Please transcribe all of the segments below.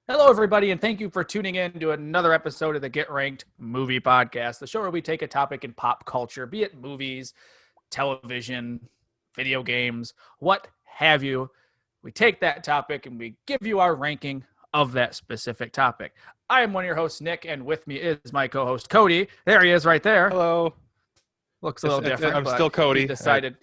Hello, everybody, and thank you for tuning in to another episode of the Get Ranked Movie Podcast, the show where we take a topic in pop culture, be it movies, television, video games, what have you. We take that topic and we give you our ranking of that specific topic. I am one of your hosts, Nick, and with me is my co-host, Cody. There he is right there. Hello. Looks a little different. I'm but still Cody.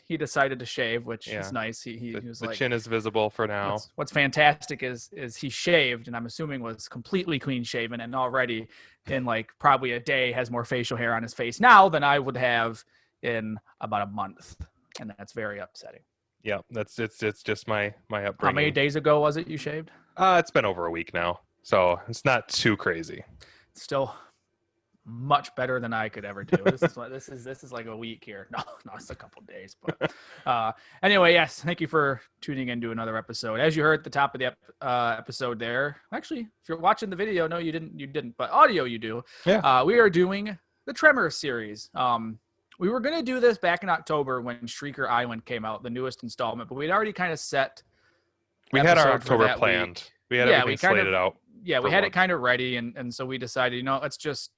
He decided to shave, which Yeah. is nice. He was The like, chin is visible for now. what's fantastic is he shaved, and I'm assuming was completely clean shaven, and already in like probably a day has more facial hair on his face now than I would have in about a month, and that's very upsetting. Yeah, it's just my upbringing. How many days ago was it you shaved? It's been over a week now, so it's not too crazy. Still much better than I could ever do. This is like a week here. No, it's a couple days. But anyway, yes, thank you for tuning in to another episode. As you heard at the top of the episode there, actually, if you're watching the video, no, you didn't, but audio you do. Yeah. We are doing the Tremors series. We were going to do this back in October when Shrieker Island came out, the newest installment, but we'd already kind of set. We had our episode for October that planned. week. We had Yeah, everything we kind slated out. Yeah, we for had once. it kind of ready, and so we decided, let's just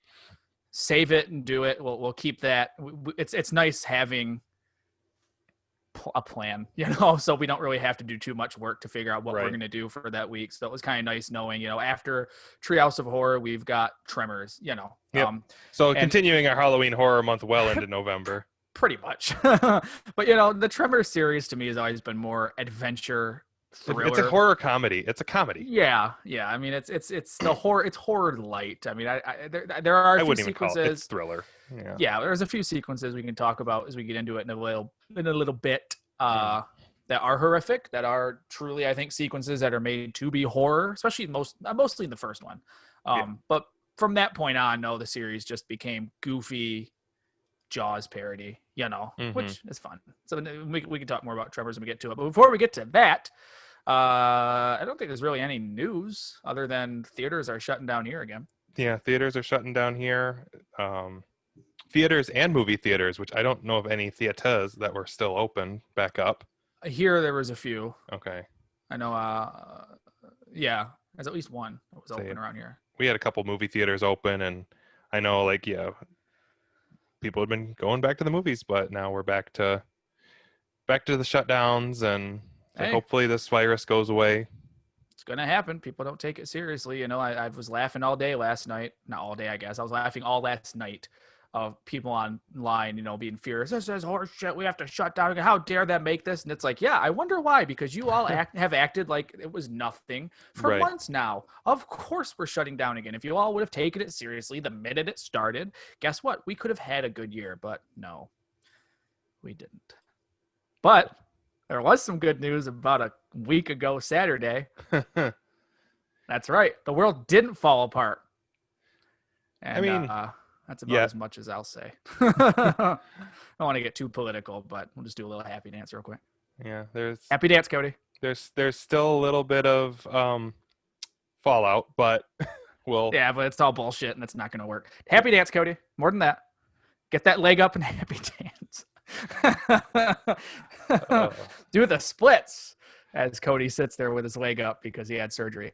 save it and do it. We'll keep that. It's nice having a plan, so we don't really have to do too much work to figure out what we're Right. going to do for that week. So it was kind of nice knowing, after Treehouse of Horror, we've got Tremors, Yep. So and- continuing our Halloween horror month well into November. pretty much. But the Tremors series to me has always been more adventure thriller. It's a horror comedy. It's a comedy. Yeah. I mean, it's the horror. It's horror light. I mean, there are a I few wouldn't even call it. sequences. It's thriller. Yeah. Yeah, there's a few sequences we can talk about as we get into it in a little bit. That are horrific. That are truly, I think, sequences that are made to be horror, especially mostly in the first one. But from that point on, no, the series just became goofy Jaws parody, which is fun. So we can talk more about Tremors when we get to it. But before we get to that, I don't think there's really any news other than theaters are shutting down here again. Yeah, theaters are shutting down here. Theaters and movie theaters, which I don't know of any theaters that were still open back up. Here there was a few. Okay. I know. Yeah, there's at least one that was open around here. We had a couple movie theaters open, and I know, people had been going back to the movies, but now we're back to the shutdowns, and Hey. hopefully this virus goes away. It's gonna happen. People don't take it seriously. I was laughing all day last night. Not all day, I guess. I was laughing all last night of people online, being furious. This is horse shit. We have to shut down. How dare them make this? And it's like, yeah, I wonder why. Because you all have acted like it was nothing for Right. months now. Of course we're shutting down again. If you all would have taken it seriously the minute it started, guess what? We could have had a good year. But no, we didn't. But there was some good news about a week ago Saturday. That's right. The world didn't fall apart. And, I mean, that's about yeah. as much as I'll say. I don't want to get too political, but we'll just do a little happy dance real quick. Yeah, Happy dance, Cody. there's still a little bit of fallout, but we'll Yeah, but it's all bullshit, and it's not going to work. Happy dance, Cody. More than that. Get that leg up and happy dance. Do the splits as Cody sits there with his leg up because he had surgery.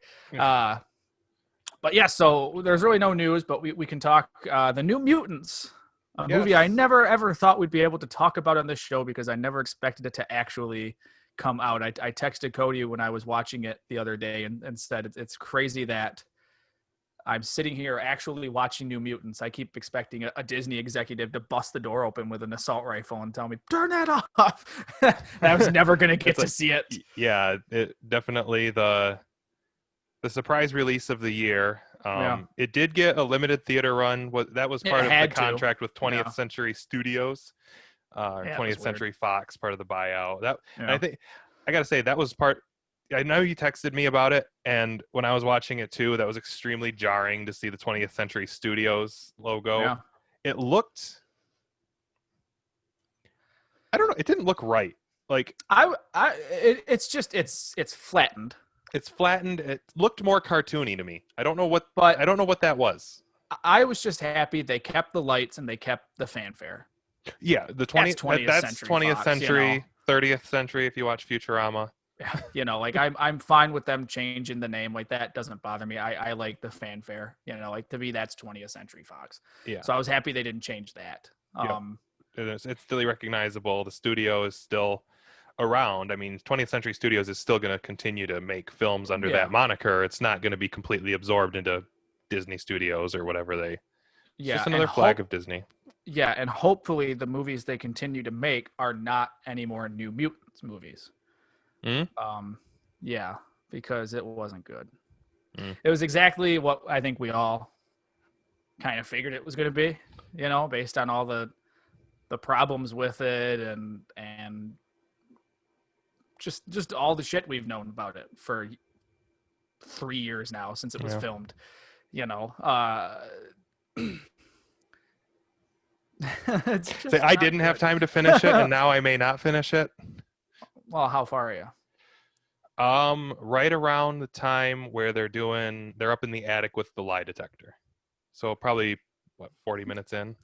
But yeah, so there's really no news, but we can talk the New Mutants, a movie I never ever thought we'd be able to talk about on this show because I never expected it to actually come out. I texted Cody when I was watching it the other day and said it's crazy that I'm sitting here actually watching New Mutants. I keep expecting a Disney executive to bust the door open with an assault rifle and tell me, turn that off. I was never going to get to see it. Yeah, it definitely the surprise release of the year. It did get a limited theater run. That was part of the contract with 20th Century Studios, 20th Century Fox, part of the buyout. And I think I got to say that was part. I know you texted me about it, and when I was watching it too, that was extremely jarring to see the 20th Century Studios logo. Yeah. It looked, I don't know, it didn't look right. Like it's flattened. It's flattened. It looked more cartoony to me. I don't know what that was. I was just happy they kept the lights and they kept the fanfare. Yeah, the 20th That's 20th that's century 20th Fox, century, 30th century if you watch Futurama. You know, like I'm fine with them changing the name. Like that doesn't bother me. I like the fanfare. You know, like to me that's 20th Century Fox. Yeah. So I was happy they didn't change that. Yep. It's still recognizable. The studio is still around. I mean, 20th Century Studios is still going to continue to make films under that moniker. It's not going to be completely absorbed into Disney Studios or whatever they. It's just another flag of Disney. Yeah, and hopefully the movies they continue to make are not any more New Mutants movies. Yeah, because it wasn't good. It was exactly what I think we all kind of figured it was going to be, you know, based on all the problems with it and just all the shit we've known about it for 3 years now since it was filmed, you know. I didn't have time to finish it, and now I may not finish it. Well, how far are you? Right around the time where they're up in the attic with the lie detector. So probably 40 minutes in.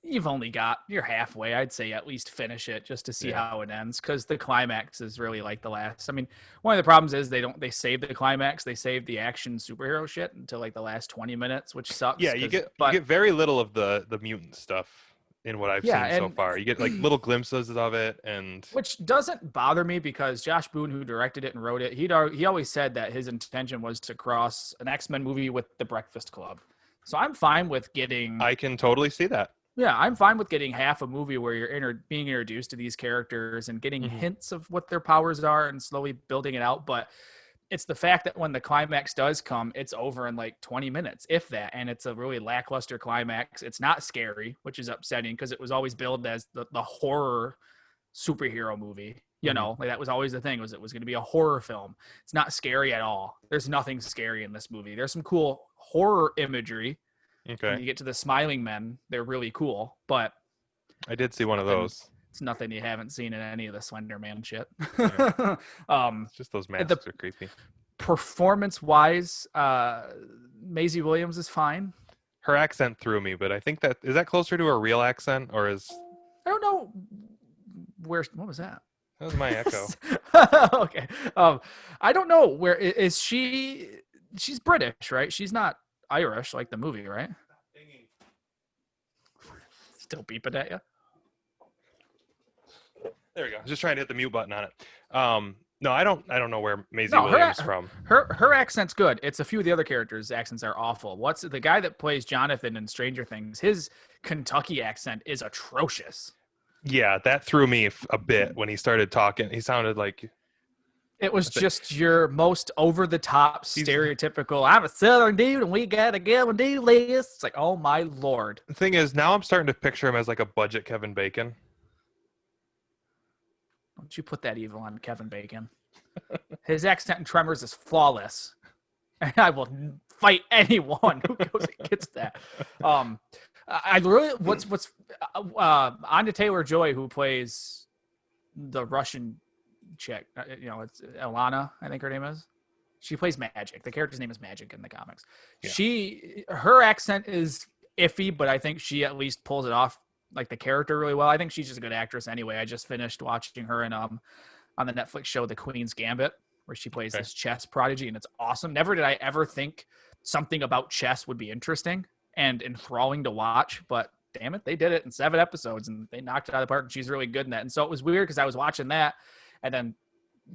You're halfway. I'd say at least finish it just to see how it ends, because the climax is really like the last. I mean, one of the problems is they save the climax, they save the action superhero shit until like the last 20 minutes, which sucks. Yeah, you get very little of the mutant stuff in what I've seen so far. You get like little glimpses of it, and which doesn't bother me because Josh Boone, who directed it and wrote it, he always said that his intention was to cross an X-Men movie with The Breakfast Club. So I'm fine with getting. I can totally see that. Yeah, I'm fine with getting half a movie where you're being introduced to these characters and getting hints of what their powers are and slowly building it out. But it's the fact that when the climax does come, it's over in like 20 minutes, if that. And it's a really lackluster climax. It's not scary, which is upsetting because it was always billed as the horror superhero movie. You know, like that was always the thing, it was going to be a horror film. It's not scary at all. There's nothing scary in this movie. There's some cool horror imagery. Okay. When you get to the smiling men, they're really cool, but I did see one of those. It's nothing you haven't seen in any of the Slender Man shit. Yeah. It's just those masks are creepy. Performance-wise, Maisie Williams is fine. Her accent threw me, but I think is that closer to her real accent, or is I don't know what was that? That was my echo. Okay. I don't know where is she. She's British, right? She's not Irish like the movie, right? Still beeping at you. There we go. Just trying to hit the mute button on it. No, I don't know where Maisie Williams is from. Her accent's good. It's a few of the other characters' accents are awful. What's the guy that plays Jonathan in Stranger Things? His Kentucky accent is atrocious. Yeah, that threw me a bit when he started talking. He sounded like it was just your most over-the-top, stereotypical, I'm a Southern dude, and we got to go and do this. It's like, oh, my Lord. The thing is, now I'm starting to picture him as like a budget Kevin Bacon. Don't you put that evil on Kevin Bacon. His accent in Tremors is flawless. And I will fight anyone who goes and gets that. I really, what's Anya Taylor-Joy, who plays the Russian chick, it's Ilana, I think her name is. She plays Magic. The character's name is Magic in the comics. Yeah. Her accent is iffy, but I think she at least pulls it off, like the character, really well. I think she's just a good actress anyway. I just finished watching her in on the Netflix show The Queen's Gambit, where she plays this chess prodigy, and it's awesome. Never did I ever think something about chess would be interesting and enthralling to watch, but damn it, they did it in 7 episodes and they knocked it out of the park, and she's really good in that. And so it was weird because I was watching that, and then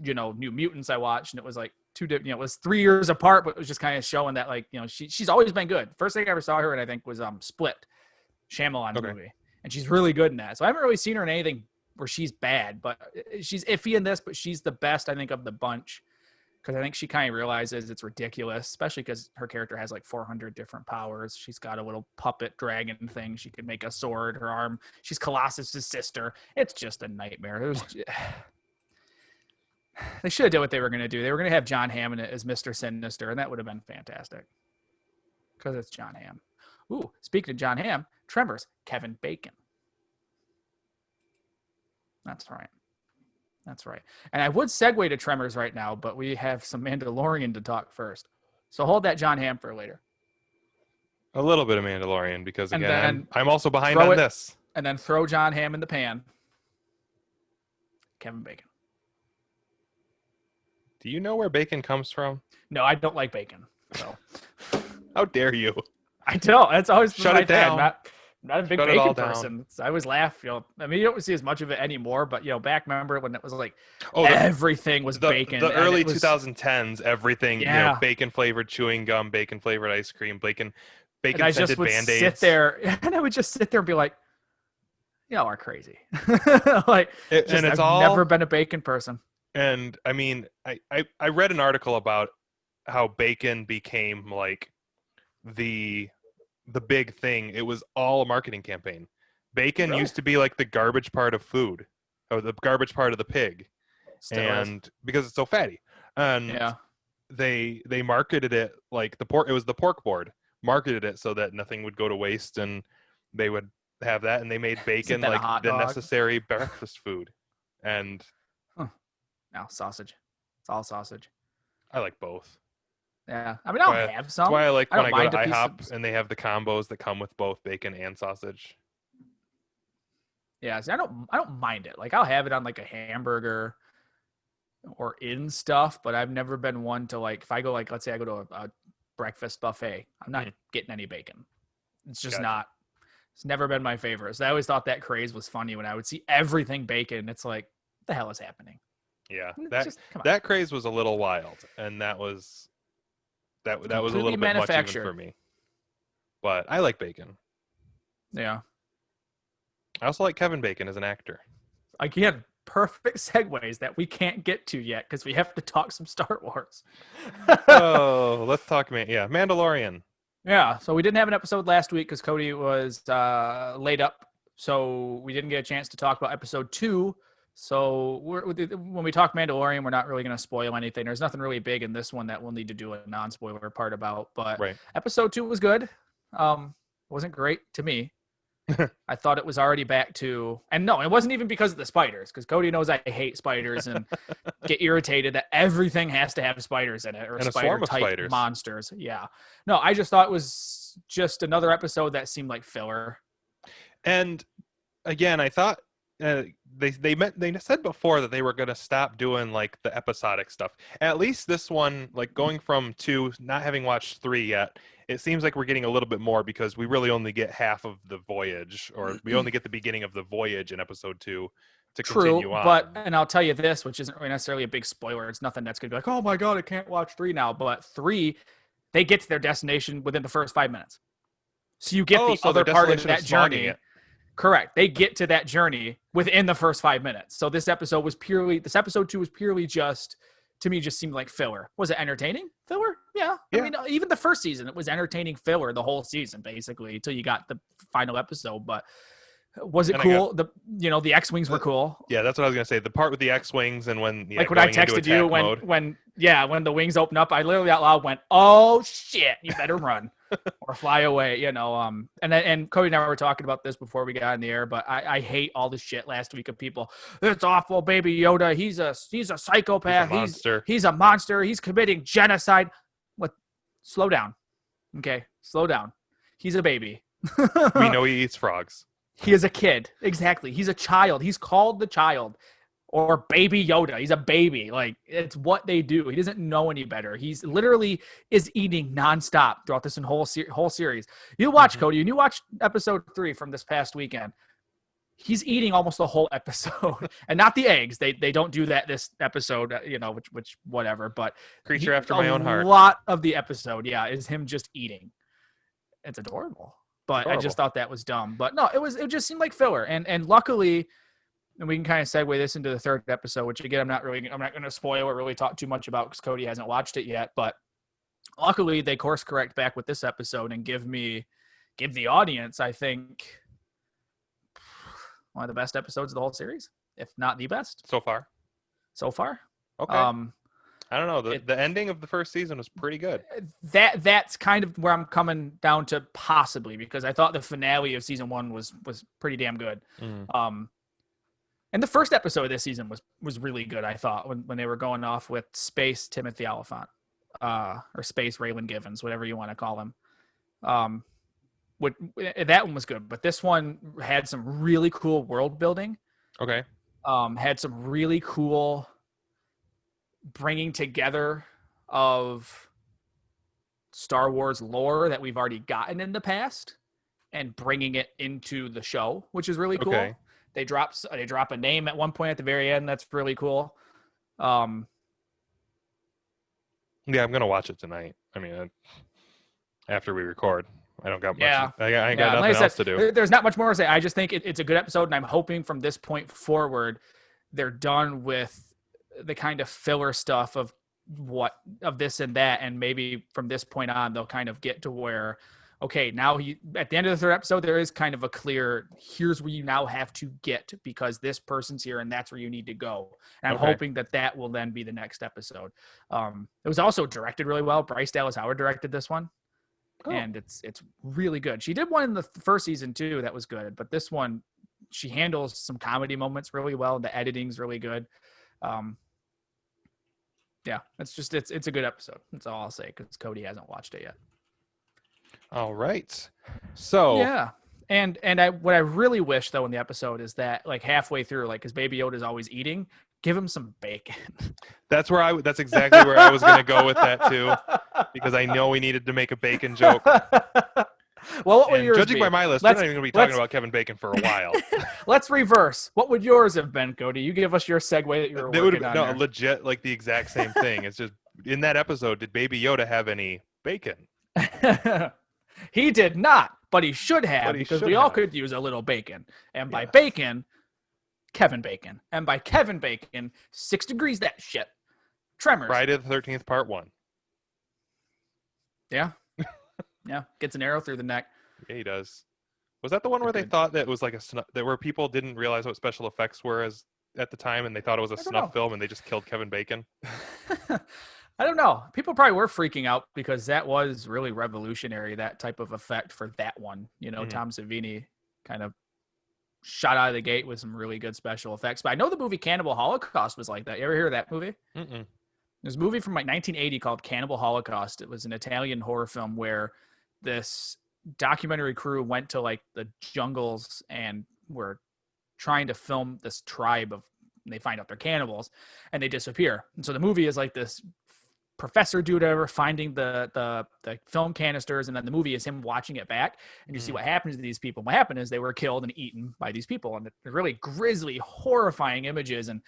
New Mutants I watched, and it was like it was 3 years apart, but it was just kind of showing that she's always been good. First thing I ever saw her in, I think, was Split, Shyamalan's movie, and she's really good in that. So I haven't really seen her in anything where she's bad, but she's iffy in this, but she's the best, I think, of the bunch, because I think she kind of realizes it's ridiculous, especially because her character has like 400 different powers. She's got a little puppet dragon thing. She could make a sword. Her arm. She's Colossus's sister. It's just a nightmare. They should have did what they were going to do. They were going to have John Hamm in it as Mr. Sinister, and that would have been fantastic because it's John Hamm. Ooh, speaking of John Hamm, Tremors, Kevin Bacon. That's right. That's right. And I would segue to Tremors right now, but we have some Mandalorian to talk first. So hold that John Hamm for later. A little bit of Mandalorian, because again, I'm also behind on this. And then throw John Hamm in the pan. Kevin Bacon. Do you know where bacon comes from? No, I don't like bacon. So how dare you? I don't. That's always shut my it down. I'm not a big Shut bacon person. I always laugh. I mean, you don't see as much of it anymore. But back remember when it was like everything was bacon. The early 2010s, everything. Yeah. Bacon flavored chewing gum, bacon flavored ice cream, bacon and I just would Band-Aids. sit there, and I would just sit there and be like, "Y'all are crazy." I've never been a bacon person. And I mean, I read an article about how bacon became like the big thing. It was all a marketing campaign. Bacon used to be like the garbage part of food, or the garbage part of the pig, because it's so fatty. And they marketed it like the pork. It was the pork board marketed it so that nothing would go to waste, and they would have that. And they made bacon like the necessary breakfast food. And now sausage, it's all sausage. I like both. Yeah, I mean, I'll have some. That's why I like when I go to IHOP and they have the combos that come with both bacon and sausage. Yeah, see, I don't mind it. Like, I'll have it on like a hamburger or in stuff, but I've never been one to like, if I go like, let's say I go to a breakfast buffet, I'm not getting any bacon. It's just not. It's never been my favorite. So I always thought that craze was funny when I would see everything bacon. It's like, what the hell is happening? Yeah, that craze was a little wild, and that was a little bit much even for me. But I like bacon. Yeah. I also like Kevin Bacon as an actor. Again, perfect segues that we can't get to yet because we have to talk some Star Wars. Oh, let's talk, Mandalorian. Yeah, so we didn't have an episode last week because Cody was laid up, so we didn't get a chance to talk about episode 2. So when we talk Mandalorian, we're not really going to spoil anything. There's nothing really big in this one that we'll need to do a non-spoiler part about. But episode 2 was good. Wasn't great to me. I thought it was already back to, and no, it wasn't even because of the spiders, because Cody knows I hate spiders and get irritated that everything has to have spiders in it or spider-type monsters. Yeah. No, I just thought it was just another episode that seemed like filler. And again, I thought they said before that they were going to stop doing like the episodic stuff. At least this one, like going from 2, not having watched 3 yet, it seems like we're getting a little bit more because we really only get half of the voyage, or we only get the beginning of the voyage in episode 2 to continue on. And I'll tell you this, which isn't necessarily a big spoiler. It's nothing that's going to be like, oh my God, I can't watch 3 now. But 3, they get to their destination within the first 5 minutes. So you get the other part of that journey. Correct. They get to that journey within the first 5 minutes. So this episode 2 was purely just, to me, just seemed like filler. Was it entertaining filler? Yeah. I mean, even the first season, it was entertaining filler the whole season, basically, until you got the final episode. But was it cool? The X-Wings were cool. Yeah, that's what I was going to say. The part with the X-Wings and when when I texted you when the wings opened up, I literally out loud went, "Oh shit, you better run." Or fly away, and Cody and I were talking about this before we got in the air, but I hate all the shit last week of people. It's awful, Baby Yoda. He's a psychopath. He's a monster. He's committing genocide. What? Slow down. Okay, slow down. He's a baby. We know he eats frogs. He is a kid. Exactly. He's a child. He's called the child. Or Baby Yoda. He's a baby. Like, it's what they do. He doesn't know any better. He's literally is eating nonstop throughout this whole series. You watch, Cody, and you watch episode 3 from this past weekend. He's eating almost the whole episode. And not the eggs. They don't do that this episode, which whatever. But creature after my own heart. A lot of the episode, is him just eating. It's adorable. But I just thought that was dumb. But no, it just seemed like filler. And luckily, and we can kind of segue this into the 3rd episode, which again, I'm not going to spoil or really talk too much about because Cody hasn't watched it yet. But luckily, they course correct back with this episode and give the audience, I think, one of the best episodes of the whole series, if not the best so far. Okay. I don't know. The ending of the first season was pretty good. That's kind of where I'm coming down to, possibly, because I thought the finale of season 1 was pretty damn good. And the first episode of this season was really good, I thought, when they were going off with Space Timothy Oliphant, or Space Raylan Givens, whatever you want to call him. That one was good, but this one had some really cool world building. Okay. Had some really cool bringing together of Star Wars lore that we've already gotten in the past and bringing it into the show, which is really cool. Okay. They drop a name at one point at the very end. That's really cool. Yeah, I'm gonna watch it tonight. I mean, after we record, I don't got much. Yeah. I ain't got nothing else to do. There's not much more to say. I just think it's a good episode, and I'm hoping from this point forward, they're done with the kind of filler stuff of this and that, and maybe from this point on, they'll kind of get to where, okay, now at the end of the third episode, there is kind of a clear, here's where you now have to get because this person's here and that's where you need to go. And I'm hoping that will then be the next episode. It was also directed really well. Bryce Dallas Howard directed this one. Oh. And it's really good. She did one in the first season too that was good, but this one, she handles some comedy moments really well. The editing's really good. Yeah, it's a good episode. That's all I'll say because Cody hasn't watched it yet. All right. So yeah, and what I really wish though in the episode is that like halfway through, like because Baby Yoda's always eating, give him some bacon. That's exactly where I was going to go with that too, because I know we needed to make a bacon joke. Well, what would yours judging be? by my list, we're not even going to be talking about Kevin Bacon for a while. Let's reverse. What would yours have been, Cody? You give us your segue that you were working on. No, legit, like the exact same thing. It's just in that episode, did Baby Yoda have any bacon? He did not, but he should have because we all could use a little bacon. And by bacon, Kevin Bacon. And by Kevin Bacon, 6 degrees that shit. Tremors. Friday the 13th, part 1. Yeah. Yeah, gets an arrow through the neck. Yeah, he does. Was that the one where they thought that it was like where people didn't realize what special effects were at the time and they thought it was a snuff film and they just killed Kevin Bacon? I don't know. People probably were freaking out because that was really revolutionary, that type of effect for that one. You know, Tom Savini kind of shot out of the gate with some really good special effects. But I know the movie Cannibal Holocaust was like that. You ever hear of that movie? Mm-mm. There's a movie from like 1980 called Cannibal Holocaust. It was an Italian horror film where this documentary crew went to like the jungles and were trying to film this tribe of, and they find out they're cannibals and they disappear. And so the movie is like this professor dude ever finding the film canisters, and then the movie is him watching it back, and you see what happens to these people. What happened is they were killed and eaten by these people, and they're really grisly, horrifying images. And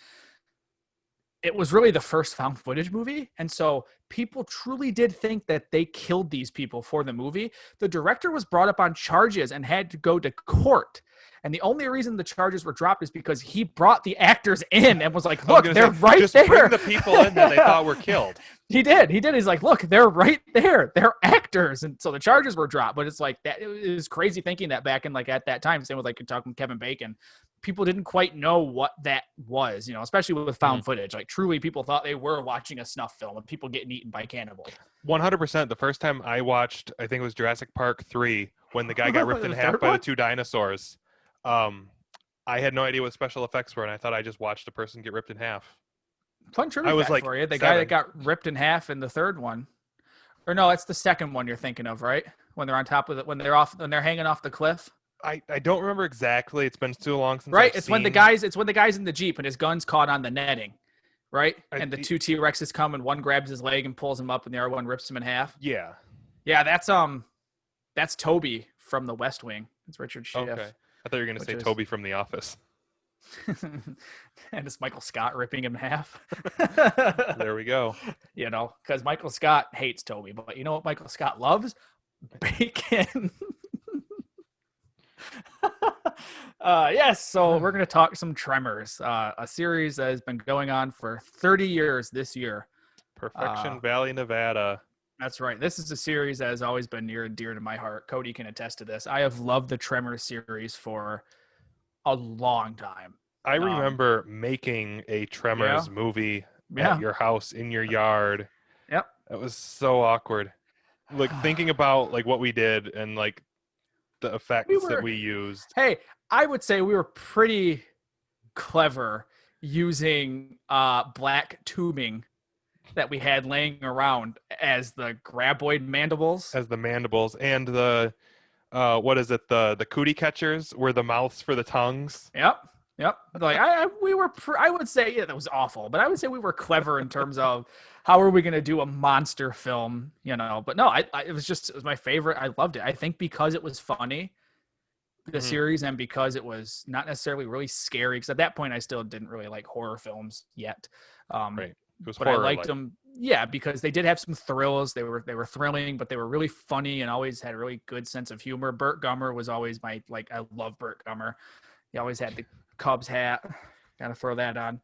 it was really the first found footage movie. And so people truly did think that they killed these people for the movie. The director was brought up on charges and had to go to court. And the only reason the charges were dropped is because he brought the actors in and was like, look, they're right just there. Bring the people in that they thought were killed. He did. He's like, look, they're right there. They're actors. And so the charges were dropped. But it's like that. It was crazy thinking that back in like at that time, same with like talking Kevin Bacon, people didn't quite know what that was, you know, especially with found footage. Like truly people thought they were watching a snuff film and people getting eaten by cannibals. 100%. The first time I watched, I think it was Jurassic Park 3, when the guy got ripped in half by the 2 dinosaurs. I had no idea what special effects were, and I thought I just watched a person get ripped in half. Fun trivia fact for you. The guy that got ripped in half in the third one, or no, it's the second one you're thinking of, right? When they're on top of it, when they're hanging off the cliff. I don't remember exactly. It's been too long since. Right, when the guy's in the Jeep and his gun's caught on the netting, right? And the 2 T-Rexes come and one grabs his leg and pulls him up, and the other one rips him in half. Yeah, that's Toby from The West Wing. It's Richard Schiff. Okay, I thought you were going to say Toby from The Office. And it's Michael Scott ripping him in half. There we go. You know, because Michael Scott hates Toby, but you know what Michael Scott loves? Bacon. Yes, so we're going to talk some Tremors, a series that has been going on for 30 years this year. Perfection Valley, Nevada. That's right. This is a series that has always been near and dear to my heart. Cody can attest to this. I have loved the Tremors series for a long time. I remember making a Tremors movie at your house, in your yard. Yep. That was so awkward. Like thinking about like what we did and like the effects that we used. Hey, I would say we were pretty clever using black tubing that we had laying around as the graboid mandibles. As the mandibles and the what is it? The cootie catchers were the mouths for the tongues. Yep. Yep. Like I would say that was awful, but I would say we were clever in terms of how are we going to do a monster film, but no, it was my favorite. I loved it. I think because it was funny, the series, and because it was not necessarily really scary, because at that point I still didn't really like horror films yet. Right. It was but I liked them. Yeah. Because they did have some thrills. They were thrilling, but they were really funny and always had a really good sense of humor. Burt Gummer was always I love Burt Gummer. He always had the Cubs hat. Gotta throw that on.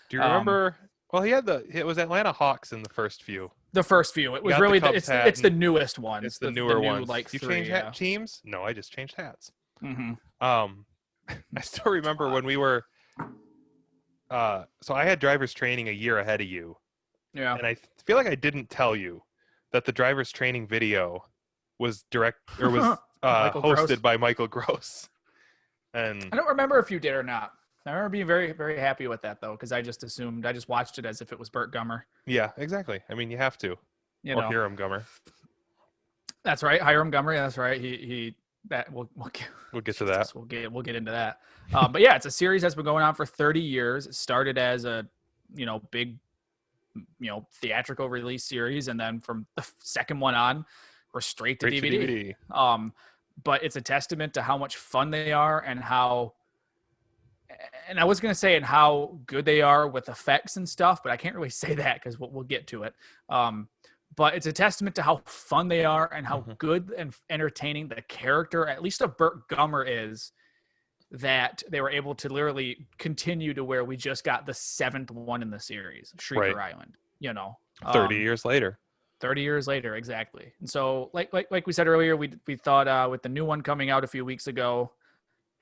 Do you remember? Well, it was Atlanta Hawks in the first few. The first few. It was really it's the newest ones. It's the newer ones. Like you change teams? No, I just changed hats. Mm-hmm. I still remember when we were. So I had driver's training a year ahead of you. Yeah. And I feel like I didn't tell you that the driver's training video was hosted by Michael Gross. And I don't remember if you did or not. I remember being very, very happy with that, though, because I just watched it as if it was Burt Gummer. Yeah, exactly. I mean, you have to. Hiram Gummer. That's right. Hiram Gummer. Yeah, that's right. We'll get to that. We'll get into that. But yeah, it's a series that's been going on for 30 years. It started as a, big, theatrical release series, and then from the second one on, we're straight to DVD. But it's a testament to how much fun they are and how good they are with effects and stuff, but I can't really say that because we'll get to it. But it's a testament to how fun they are and how good and entertaining the character, at least of Burt Gummer, is, that they were able to literally continue to where we just got the 7th one in the series, Shrieker Island, 30 years later. 30 years later, exactly. And so, like we said earlier, we thought with the new one coming out a few weeks ago,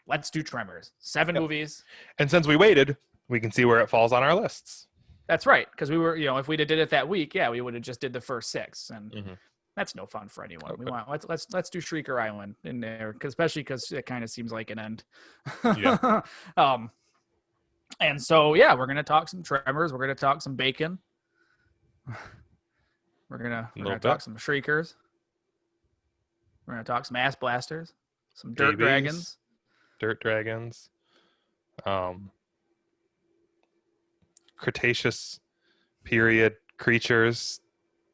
let's do Tremors. 7 movies. And since we waited, we can see where it falls on our lists. That's right, because we were, if we did it that week, we would have just did the first 6, and that's no fun for anyone. Okay. We want let's do Shrieker Island in there, especially because it kind of seems like an end. Yeah. And so we're gonna talk some Tremors. We're gonna talk some bacon. We're gonna talk some Shriekers. We're gonna talk some ass blasters, some dirt dragons. Cretaceous period creatures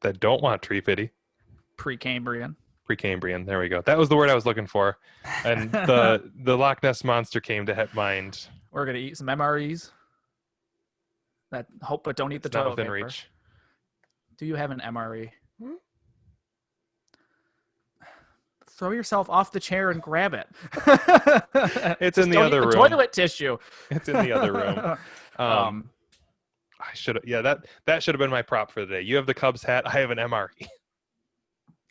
that don't want tree pity. Precambrian. There we go. That was the word I was looking for. And the Loch Ness monster came to mind. We're gonna eat some MREs. But don't eat the toilet within paper. Reach. Do you have an MRE? Throw yourself off the chair and grab it. It's in the other room. Toilet tissue. It's in the other room. I should have. Yeah, that should have been my prop for the day. You have the Cubs hat. I have an MRE.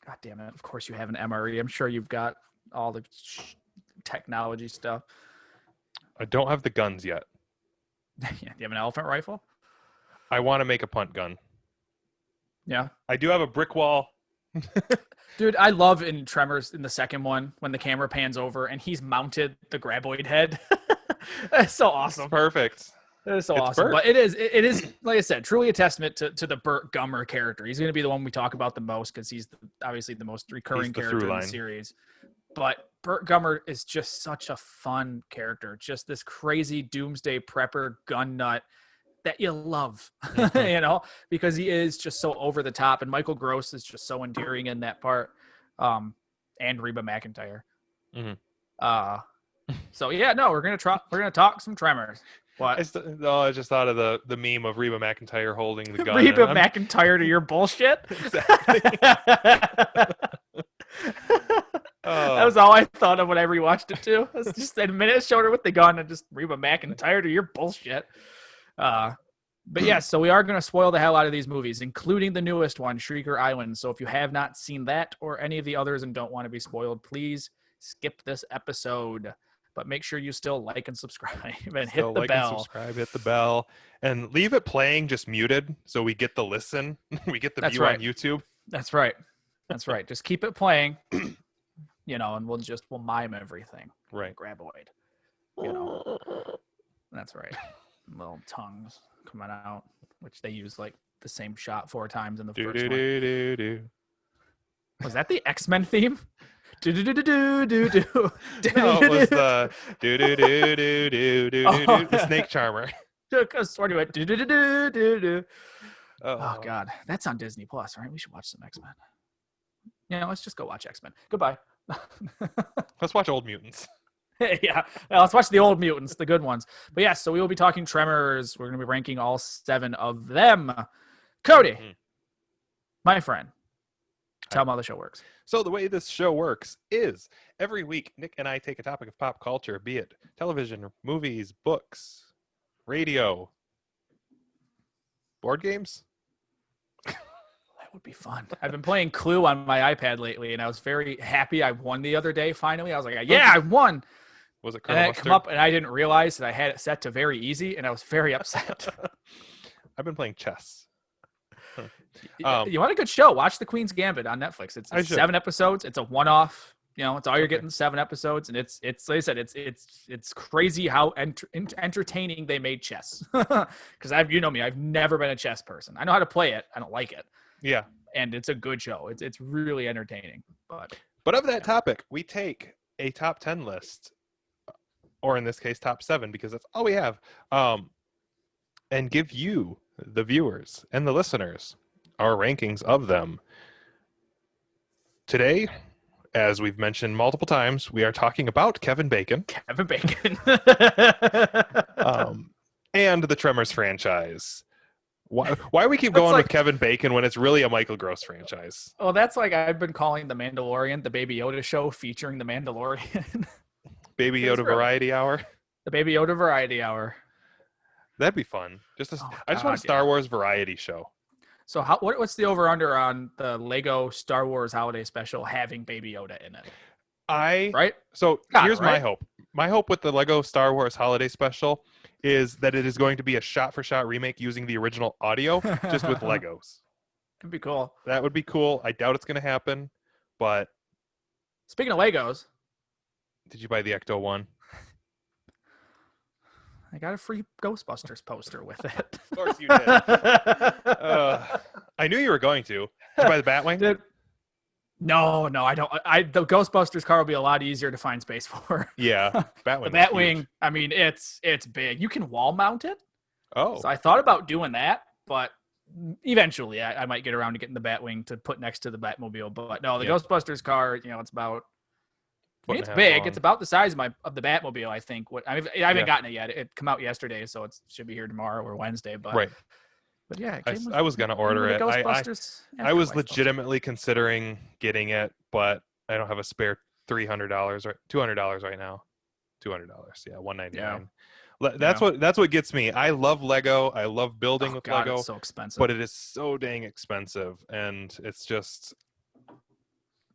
God damn it! Of course you have an MRE. I'm sure you've got all the technology stuff. I don't have the guns yet. Do you have an elephant rifle? I want to make a punt gun. Yeah. I do have a brick wall. Dude, I love in Tremors, in the second one, when the camera pans over and he's mounted the graboid head. That's so awesome. It's perfect. It's awesome. Burt. But it is, like I said, truly a testament to the Burt Gummer character. He's going to be the one we talk about the most because he's obviously the most recurring character in the series. But Burt Gummer is just such a fun character. Just this crazy doomsday prepper gun nut that you love, because he is just so over the top. And Michael Gross is just so endearing in that part. And Reba McEntire. So we're gonna talk some Tremors. What? I just thought of the meme of Reba McEntire holding the gun. Reba McEntire to your bullshit. Exactly. That was all I thought of when I rewatched it too. It was just a minute showed her with the gun and just Reba McEntire to your bullshit. But yes, so we are going to spoil the hell out of these movies, including the newest one, Shrieker Island. So if you have not seen that or any of the others and don't want to be spoiled, please skip this episode. But make sure you still like and subscribe and hit the bell. Hit the bell, and leave it playing just muted so we get the listen. We get the view on YouTube. That's right. Just keep it playing, and we'll mime everything. Right. Graboid. That's right. Little tongues coming out, which they use like the same shot 4 times in the first one. Was that the X-Men theme? Do do do do do do. No, it was the do do do do do do do the Snake Charmer. Because Swordy went do do do do do do. Oh Oh. God, that's on Disney Plus, right? We should watch some X-Men. Yeah, let's just go watch X-Men. Goodbye. Let's watch Old Mutants. Yeah, let's watch the old mutants, the good ones. But yeah, so we will be talking Tremors. We're going to be ranking all 7 of them. Cody, my friend, tell them how the show works. So the way this show works is every week, Nick and I take a topic of pop culture, be it television, movies, books, radio, board games. That would be fun. I've been playing Clue on my iPad lately, and I was very happy I won the other day. Finally, I was like, "Yeah, I won!" Was it? And then it come up, and I didn't realize that I had it set to very easy, and I was very upset. I've been playing chess. You want a good show? Watch The Queen's Gambit on Netflix. It's 7 episodes. It's a one-off. You know, it's all you're getting, 7 episodes, and it's like I said, it's crazy how entertaining they made chess. Because you know me, I've never been a chess person. I know how to play it. I don't like it. Yeah, and it's a good show. It's really entertaining. But of that topic, we take a top 10 list, or in this case, top 7, because that's all we have, and give you, the viewers and the listeners, our rankings of them. Today, as we've mentioned multiple times, we are talking about Kevin Bacon. Kevin Bacon. And the Tremors franchise. Why we keep going with Kevin Bacon when it's really a Michael Gross franchise? Oh, that's like I've been calling The Mandalorian the Baby Yoda show featuring The Mandalorian. Baby Yoda Variety Hour? The Baby Yoda Variety Hour. That'd be fun. I just want a Star Wars variety show. So what's the over-under on the Lego Star Wars Holiday Special having Baby Yoda in it? Here's my hope. My hope with the Lego Star Wars Holiday Special is that it is going to be a shot-for-shot remake using the original audio, just with Legos. That'd be cool. That would be cool. I doubt it's going to happen, but... Speaking of Legos... Did you buy the Ecto one? I got a free Ghostbusters poster with it. Of course you did. I knew you were going to. Did you buy the Batwing? No, I don't. The Ghostbusters car will be a lot easier to find space for. Yeah, Batwing. The Batwing, I mean, it's big. You can wall mount it. Oh. So I thought about doing that, but eventually I might get around to getting the Batwing to put next to the Batmobile. But no, the Ghostbusters car, it's about. It's big. Long. It's about the size of the Batmobile, I think. I haven't gotten it yet. It come out yesterday, so it should be here tomorrow or Wednesday. But right. But yeah, I was gonna order it. I was legitimately considering getting it, but I don't have a spare $300 or $200 right now. $200, yeah, $199. Yeah. That's what gets me. I love Lego. I love building with Lego. It's so expensive, but it is so dang expensive, and it's just.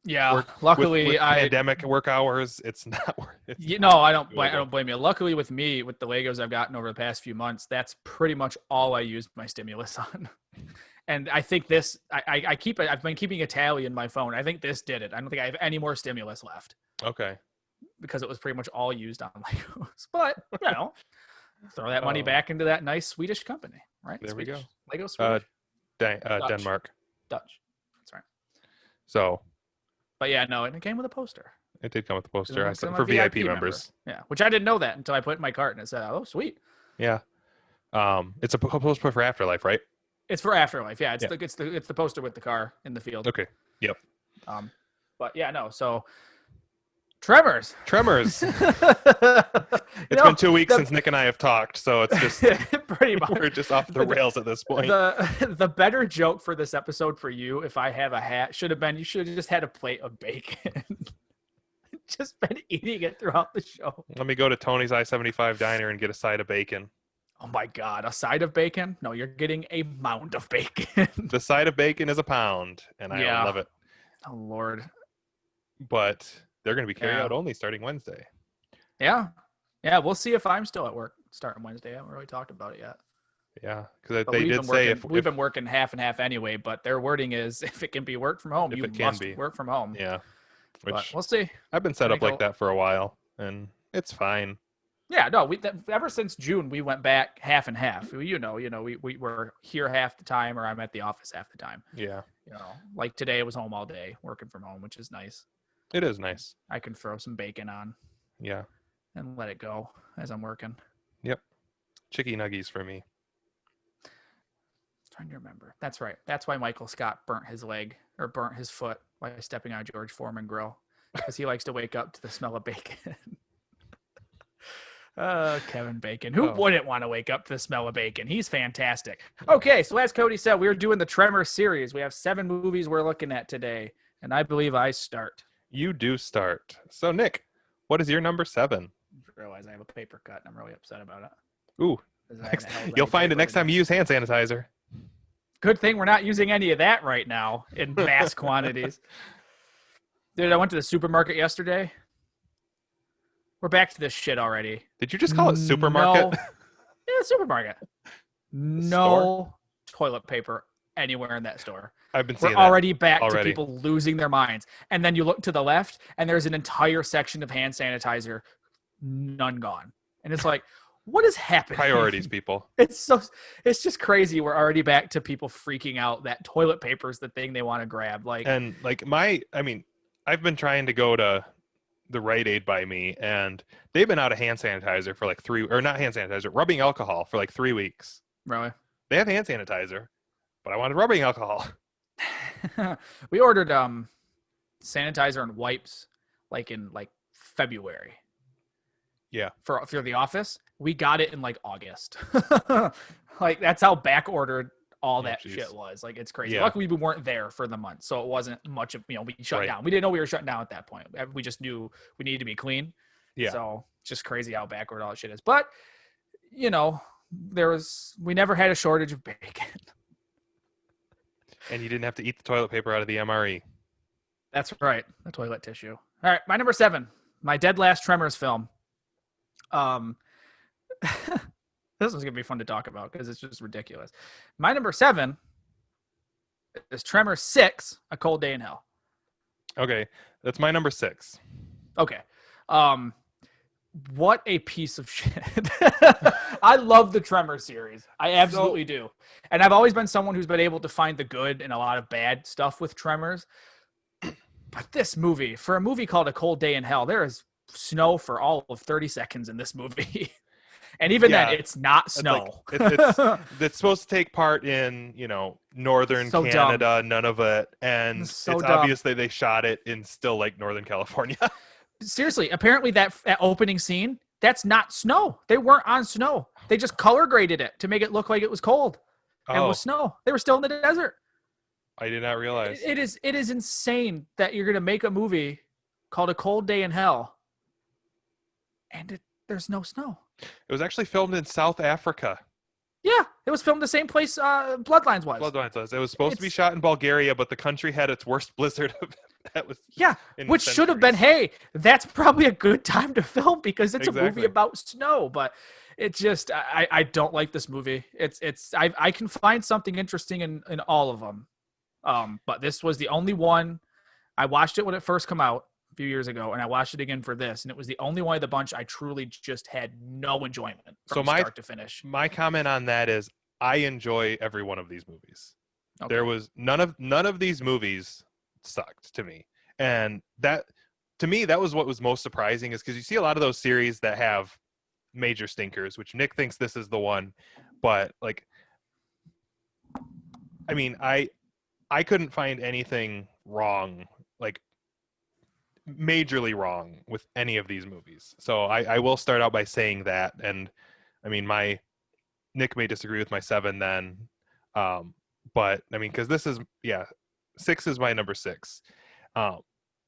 Yeah, luckily with pandemic work hours, it's not worth it. I don't blame you. Luckily with me, with the Legos I've gotten over the past few months, that's pretty much all I used my stimulus on. And I think this, I've been keeping a tally in my phone. I think this did it. I don't think I have any more stimulus left. Okay. Because it was pretty much all used on Legos. But, throw that money back into that nice Swedish company, right? There we go. Lego Swedish. Denmark. Dutch. That's right. So. But yeah, no, and it came with a poster. It did come with a poster. I said for VIP members. Yeah, which I didn't know that until I put it in my cart and it said, "Oh, sweet." Yeah, it's a poster for Afterlife, right? It's for Afterlife. Yeah, it's the poster with the car in the field. Okay. Yep. But yeah, no. So, Tremors. It's been 2 weeks since Nick and I have talked, so it's just pretty much we're just off the rails at this point. The better joke for this episode for you, if I have a hat, should have been you should have just had a plate of bacon. Just been eating it throughout the show. Let me go to Tony's I-75 diner and get a side of bacon. Oh my God, a side of bacon? No, you're getting a mound of bacon. The side of bacon is a pound, and I love it. Oh Lord. But they're going to be carry out only starting Wednesday. Yeah. Yeah, we'll see if I'm still at work starting Wednesday. I haven't really talked about it yet. Yeah, because they did say we've been working half and half anyway, but their wording is if it can be work from home, you must work from home. Yeah. But we'll see. I've been set up like that for a while, and it's fine. Yeah, no, ever since June, we went back half and half. We were here half the time, or I'm at the office half the time. Yeah. Like today, I was home all day, working from home, which is nice. It is nice. I can throw some bacon on. Yeah. And let it go as I'm working. Yep. Chicky nuggies for me. Trying to remember. That's right. That's why Michael Scott burnt his leg or burnt his foot by stepping on George Foreman grill, because he likes to wake up to the smell of bacon. Kevin Bacon. Who wouldn't want to wake up to the smell of bacon? He's fantastic. Okay, so as Cody said, we're doing the Tremors series. We have 7 movies we're looking at today, and I believe I start. You do start. So, Nick, what is your number 7? I realize I have a paper cut, and I'm really upset about it. Ooh. You'll find it next time you use hand sanitizer. Good thing we're not using any of that right now in mass quantities. Dude, I went to the supermarket yesterday. We're back to this shit already. Did you just call it supermarket? No. Yeah, supermarket. No toilet paper anywhere in that store. I've been seeing We're already back to people losing their minds. And then you look to the left, and there's an entire section of hand sanitizer, none gone. And it's like, what is happening? Priorities, people. It's just crazy. We're already back to people freaking out that toilet paper is the thing they want to grab. I've been trying to go to the Rite Aid by me, and they've been out of hand sanitizer for like rubbing alcohol for like 3 weeks. Really? They have hand sanitizer, but I wanted rubbing alcohol. We ordered sanitizer and wipes in February. Yeah. For the office. We got it in August. That's how back ordered all that shit was. It's crazy. Yeah. Luckily we weren't there for the month, so it wasn't much of, we shut down. We didn't know we were shutting down at that point. We just knew we needed to be clean. Yeah. So just crazy how backward all that shit is. But we never had a shortage of bacon. And you didn't have to eat the toilet paper out of the MRE. That's right. The toilet tissue. All right. My number 7, my dead last Tremors film. This one's gonna be fun to talk about because it's just ridiculous. My number 7 is Tremors 6: A Cold Day in Hell. Okay, that's my number 6. Okay, what a piece of shit. I love the Tremors series. I absolutely do, and I've always been someone who's been able to find the good in a lot of bad stuff with Tremors. But this movie, for a movie called A Cold Day in Hell, there is snow for all of 30 seconds in this movie. And even then, it's not snow. It's supposed to take part in, northern Canada, dumb. None of it. And it's obviously they shot it in still Northern California. Seriously, apparently that opening scene, that's not snow. They weren't on snow. They just color graded it to make it look like it was cold. And it was snow. They were still in the desert. I did not realize. It is insane that you're going to make a movie called A Cold Day in Hell and there's no snow. It was actually filmed in South Africa. Yeah, it was filmed the same place Bloodlines was. It was supposed to be shot in Bulgaria, but the country had its worst blizzard. Which should have been, hey, that's probably a good time to film because it's a movie about snow. But it just, I don't like this movie. I can find something interesting in all of them. But this was the only one. I watched it when it first came out a few years ago, and I watched it again for this, and it was the only one of the bunch I truly just had no enjoyment from start to finish. My comment on that is I enjoy every one of these movies. Okay. There was none of these movies sucked to me. And that, to me, that was what was most surprising, is because you see a lot of those series that have major stinkers, which Nick thinks this is the one, but I couldn't find anything wrong, majorly wrong with any of these movies. So I will start out by saying that. And Nick may disagree with my 7 then. But because this is, 6 is my number 6. I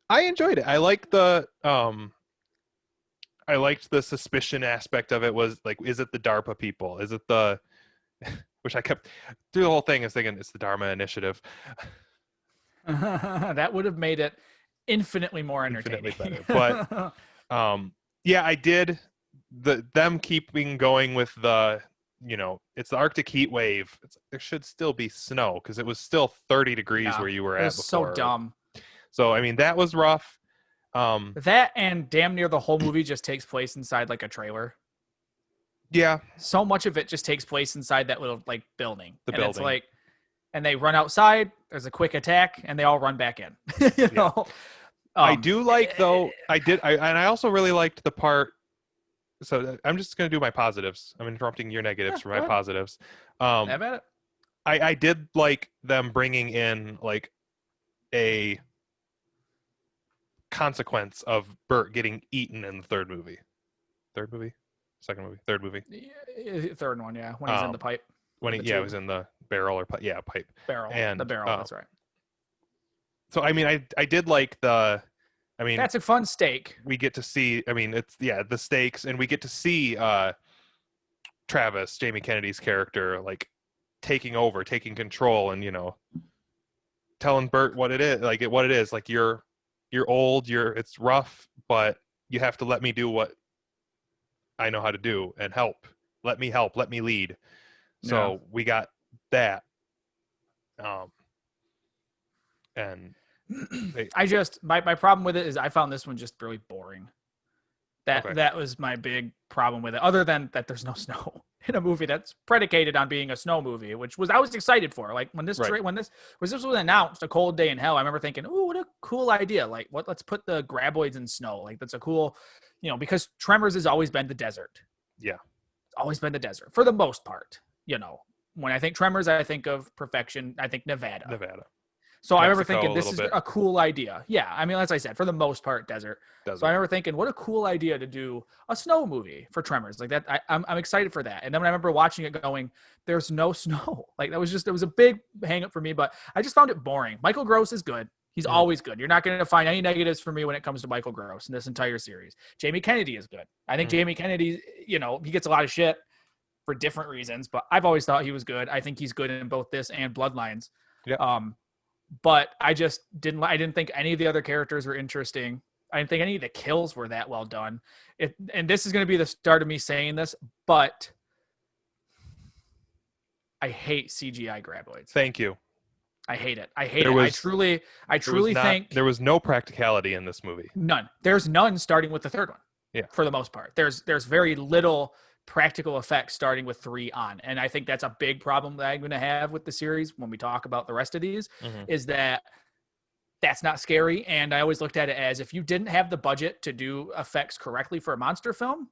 enjoyed it. I liked the suspicion aspect of it. Was is it the DARPA people? Is it the, which I kept through the whole thing is thinking it's the Dharma Initiative. That would have made it infinitely more entertaining. Infinitely better. But I did them keeping going with the, it's the Arctic heat wave. There should still be snow because it was still 30 degrees where you were at before. So dumb. So that was rough. That and damn near the whole movie just takes place inside a trailer. Yeah. So much of it just takes place inside that little building. Building. It's and they run outside, there's a quick attack, and they all run back in. you know? I do like though. I also really liked the part. So I'm just going to do my positives. I'm interrupting your negatives for my positives. Have at it. I did like them bringing in like a consequence of Bert getting eaten in the third movie. Third movie? Second movie? Third movie? Third one, yeah. When he's in the pipe. When he was in the barrel or pipe. Yeah, pipe. Barrel. And the barrel, that's right. So I mean I did like that's a fun stake. We get to see it's the stakes, and we get to see Travis, Jamie Kennedy's character, like taking over, taking control, and telling Bert what it is, like you're old, it's rough, but you have to let me do what I know how to do and help. Let me lead. So we got that. And my problem with it is I found this one just really boring. That was my big problem with it. Other than that, there's no snow in a movie that's predicated on being a snow movie, which I was excited for. Like when this was announced, A Cold Day in Hell, I remember thinking, "Oh, what a cool idea! Like, let's put the graboids in snow. Like, that's a cool, because Tremors has always been the desert. Yeah, it's always been the desert for the most part. When I think Tremors, I think of perfection. I think Nevada. So I remember thinking this is a cool idea. Yeah, I mean, as I said, for the most part, desert. So I remember thinking, what a cool idea to do a snow movie for Tremors. Like that, I'm excited for that. And then when I remember watching it going, there's no snow. Like it was a big hang up for me, but I just found it boring. Michael Gross is good. He's always good. You're not going to find any negatives for me when it comes to Michael Gross in this entire series. Jamie Kennedy is good. I think Jamie Kennedy, he gets a lot of shit for different reasons, but I've always thought he was good. I think he's good in both this and Bloodlines. Yeah. But I just didn't think any of the other characters were interesting. I didn't think any of the kills were that well done. And this is going to be the start of me saying this, but I hate CGI graboids. Thank you. I hate it. I truly think there was no practicality in this movie. None. There's none starting with the third one. Yeah. For the most part. There's very little practical effects starting with 3 on. And I think that's a big problem that I'm going to have with the series when we talk about the rest of these is that's not scary. And I always looked at it as if you didn't have the budget to do effects correctly for a monster film,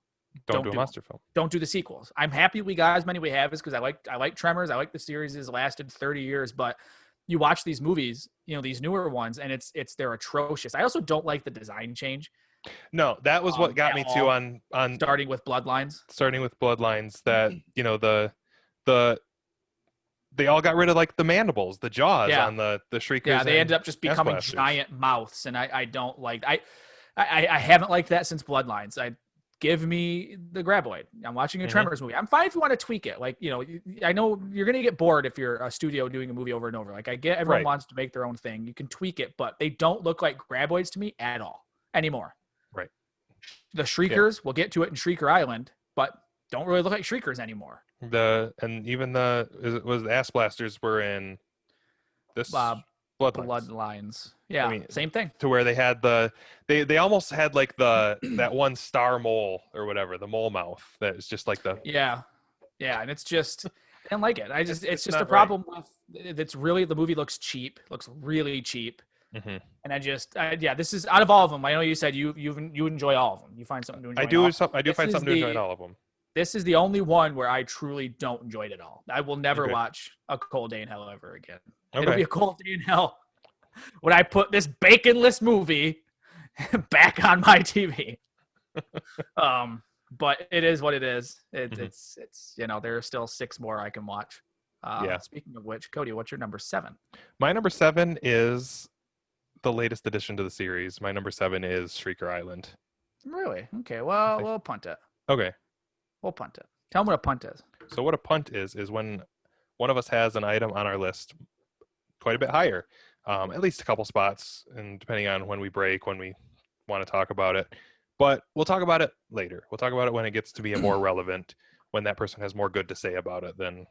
don't do a monster film. Don't do the sequels. I'm happy we got as many we have is because I like Tremors. I like the series has lasted 30 years, but you watch these movies, these newer ones, and they're atrocious. I also don't like the design change. No, that was what got me too on starting with Bloodlines. That they all got rid of like the mandibles, the jaws on the shriekers. Yeah, they ended up just becoming giant mouths, and I don't like. I haven't liked that since Bloodlines. Give me the graboid. I'm watching a Tremors movie. I'm fine if you want to tweak it. Like, I know you're going to get bored if you're a studio doing a movie over and over. Like, I get everyone wants to make their own thing. You can tweak it, but they don't look like graboids to me at all anymore. Right. The Shriekers, we'll get to it in Shrieker Island, but don't really look like Shriekers anymore. The Ass Blasters were in this Bloodlines. Yeah, I mean, same thing. To where they had they almost had like that one star mole or whatever, the mole mouth that is just like the yeah, and it's just I didn't like it. It's just a problem with it's really the movie looks really cheap. Mm-hmm. And this is out of all of them. I know you said you enjoy all of them. You find something to enjoy. I do find something to enjoy in all of them. This is the only one where I truly don't enjoy it at all. I will never watch A Cold Day in Hell ever again. Okay. It'll be A Cold Day in Hell when I put this baconless movie back on my TV. But it is what it is. It's there are still 6 more I can watch. Speaking of which, Cody, what's your number 7? My number 7 is the latest addition to the series. My number 7 is Shrieker Island. Really? Okay. Well, we'll punt it. Okay. We'll punt it. Tell them what a punt is. So what a punt is when one of us has an item on our list quite a bit higher, at least a couple spots, and depending on when we break, when we want to talk about it. But we'll talk about it later. We'll talk about it when it gets to be more relevant, when that person has more good to say about it than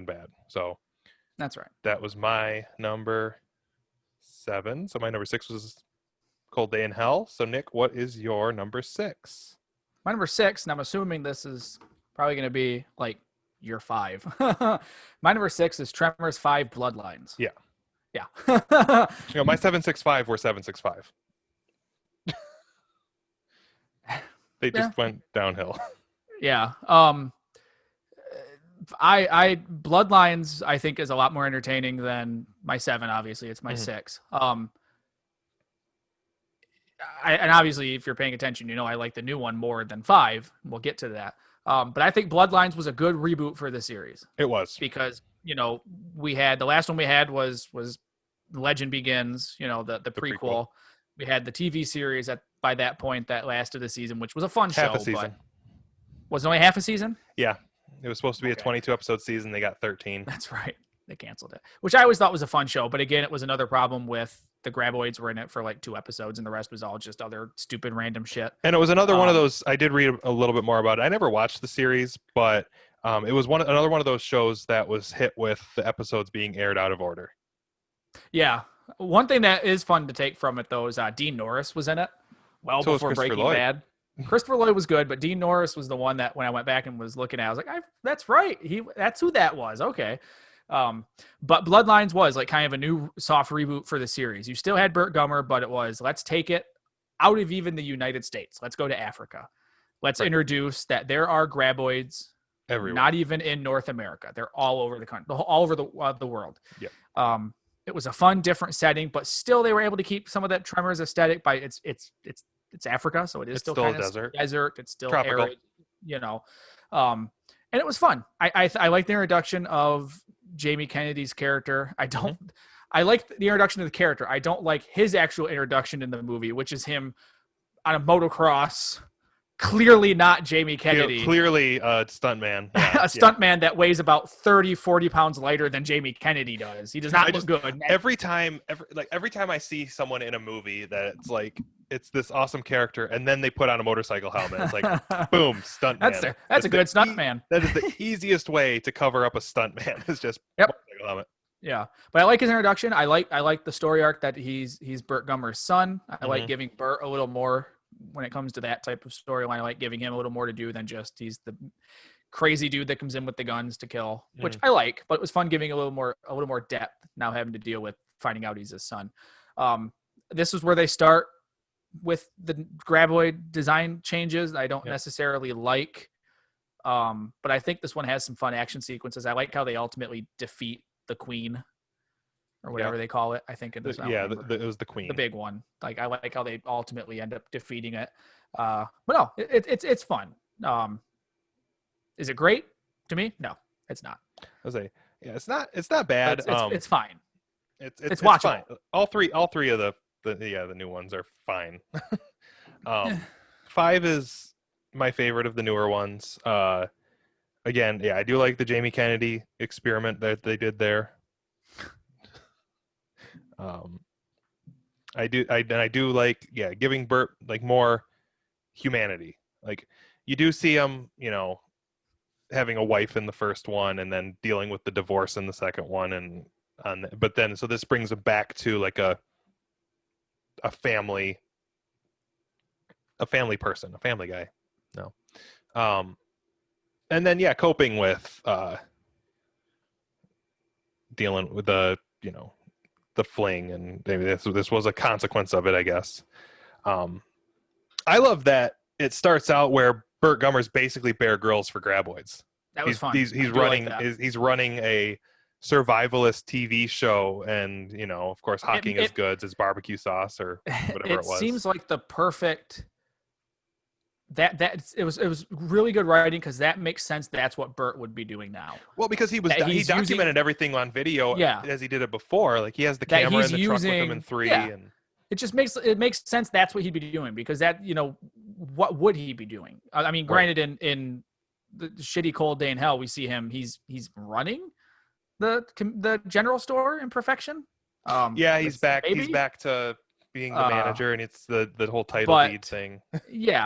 bad. So that's right. That was my number 7. So my number 6 was Cold Day in Hell. So Nick, what is your number 6? My number 6, and I'm assuming this is probably going to be like year 5. My number 6 is Tremors 5 Bloodlines. Yeah. Yeah. My 765 were 765. They just went downhill. Yeah. I Bloodlines I think is a lot more entertaining than my 7. Obviously, it's my 6. And obviously, if you're paying attention, I like the new one more than 5. We'll get to that. But I think Bloodlines was a good reboot for the series. It was because we had the last one we had was Legend Begins. The prequel. We had the TV series by that point that lasted a season, which was a fun show. Half a season. Was it only half a season? Yeah. It was supposed to be a 22 episode season. They got 13. That's right. They canceled it, which I always thought was a fun show. But again, it was another problem with the Graboids were in it for like 2 episodes and the rest was all just other stupid random shit. And it was another one of those, I did read a little bit more about it. I never watched the series, but it was another one of those shows that was hit with the episodes being aired out of order. Yeah. One thing that is fun to take from it, though, is Dean Norris was in it before Breaking Bad. Christopher Lloyd was good, but Dean Norris was the one that when I went back and was looking at, I was like, that's right. That's who that was. Okay. But Bloodlines was like kind of a new soft reboot for the series. You still had Burt Gummer, but it was, let's take it out of even the United States. Let's go to Africa. Let's introduce that there are Graboids everywhere. Not even in North America. They're all over the country, all over the world. Yeah. It was a fun, different setting, but still they were able to keep some of that Tremors aesthetic by it's Africa, so it's still kind of desert. It's still tropical. Arid, and it was fun. I like the introduction of Jamie Kennedy's character. I like the introduction of the character. I don't like his actual introduction in the movie, which is him on a motocross. Clearly not Jamie Kennedy. Clearly a stuntman. Yeah, a stuntman that weighs about 30, 40 pounds lighter than Jamie Kennedy does. He does not look good. Every time I see someone in a movie that it's this awesome character and then they put on a motorcycle helmet, it's like, boom, stuntman. That's a good stuntman. That is the easiest way to cover up a stuntman is just motorcycle helmet. Yeah, but I like his introduction. I like the story arc that he's Burt Gummer's son. I like giving Burt a little more when it comes to that type of storyline. I like giving him a little more to do than just he's the crazy dude that comes in with the guns to kill, which I like, but it was fun giving a little more depth now having to deal with finding out he's his son. This is where they start with the Graboid design changes. I don't necessarily like, but I think this one has some fun action sequences. I like how they ultimately defeat the Queen or whatever they call it. I think in this. It was the Queen, the big one. Like I like how they ultimately end up defeating it. But no, it's fun. Is it great to me? No, it's not. I was say, it's not bad. It's fine. It's watchable. Fine. All three of the new ones are fine. 5 is my favorite of the newer ones. Again, I do like the Jamie Kennedy experiment that they did there. I do like giving Burt like more humanity. Like you do see him, having a wife in the first one and then dealing with the divorce in the second one, but then so this brings him back to like a family person, a family guy. No. And then coping with dealing with the fling, and maybe this was a consequence of it, I guess. I love that it starts out where Burt Gummer's basically Bear Grylls for Graboids. That was fun. He's running a survivalist TV show, and of course hawking his goods as barbecue sauce or whatever it was. It seems like the perfect it was really good writing, because that makes sense. That's what Burt would be doing now. Well, because he documented everything on video as he did it before. Like he has the camera in the truck with him in 3 and it just makes sense. That's what he'd be doing, because that, what would he be doing? I mean, granted, in the shitty cold day in hell, we see him. He's running the general store in perfection. He's back. Maybe? He's back to being the manager, and it's the whole title deed thing.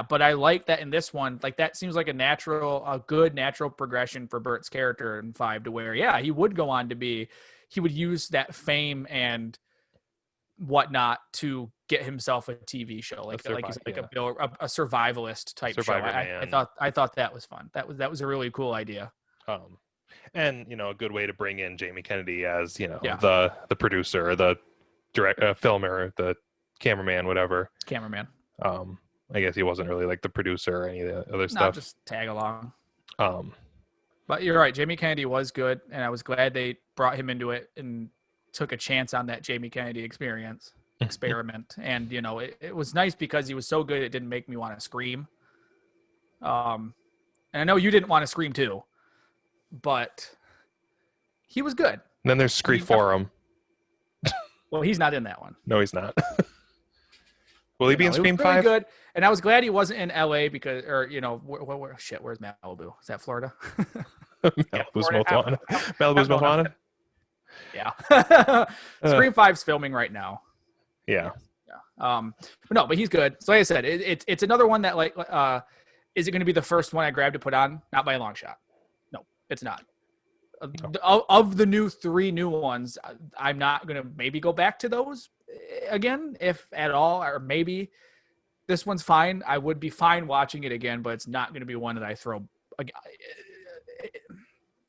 But I like that in this one. Like that seems like a good natural progression for Burt's character in 5 to where he would go on to he would use that fame and whatnot to get himself a TV show, like a survivalist type show. I thought that was fun. That was a really cool idea. And a good way to bring in Jamie Kennedy as the producer, or the filmer, the cameraman, whatever. Cameraman. I guess he wasn't really like the producer or any of the other stuff. Just tag along. Um, but you're right. Jamie Kennedy was good, and I was glad they brought him into it and took a chance on that Jamie Kennedy experiment. And it was nice because he was so good it didn't make me want to scream. And I know you didn't want to scream too, but he was good. And then there's Screeforum. Well, he's not in that one. No, he's not. Will he be in Scream 5? Good. And I was glad he wasn't in LA because, or where's Malibu? Is that Florida? Malibu's most wanted. Malibu's most wanted. Yeah. Scream 5's filming right now. Yeah. But he's good. So like I said, it's another one that is it going to be the first one I grab to put on? Not by a long shot. No, it's not. Of the 3 new ones, I'm not going to maybe go back to those again, if at all, or maybe this one's fine. I would be fine watching it again, but it's not going to be one that I throw. I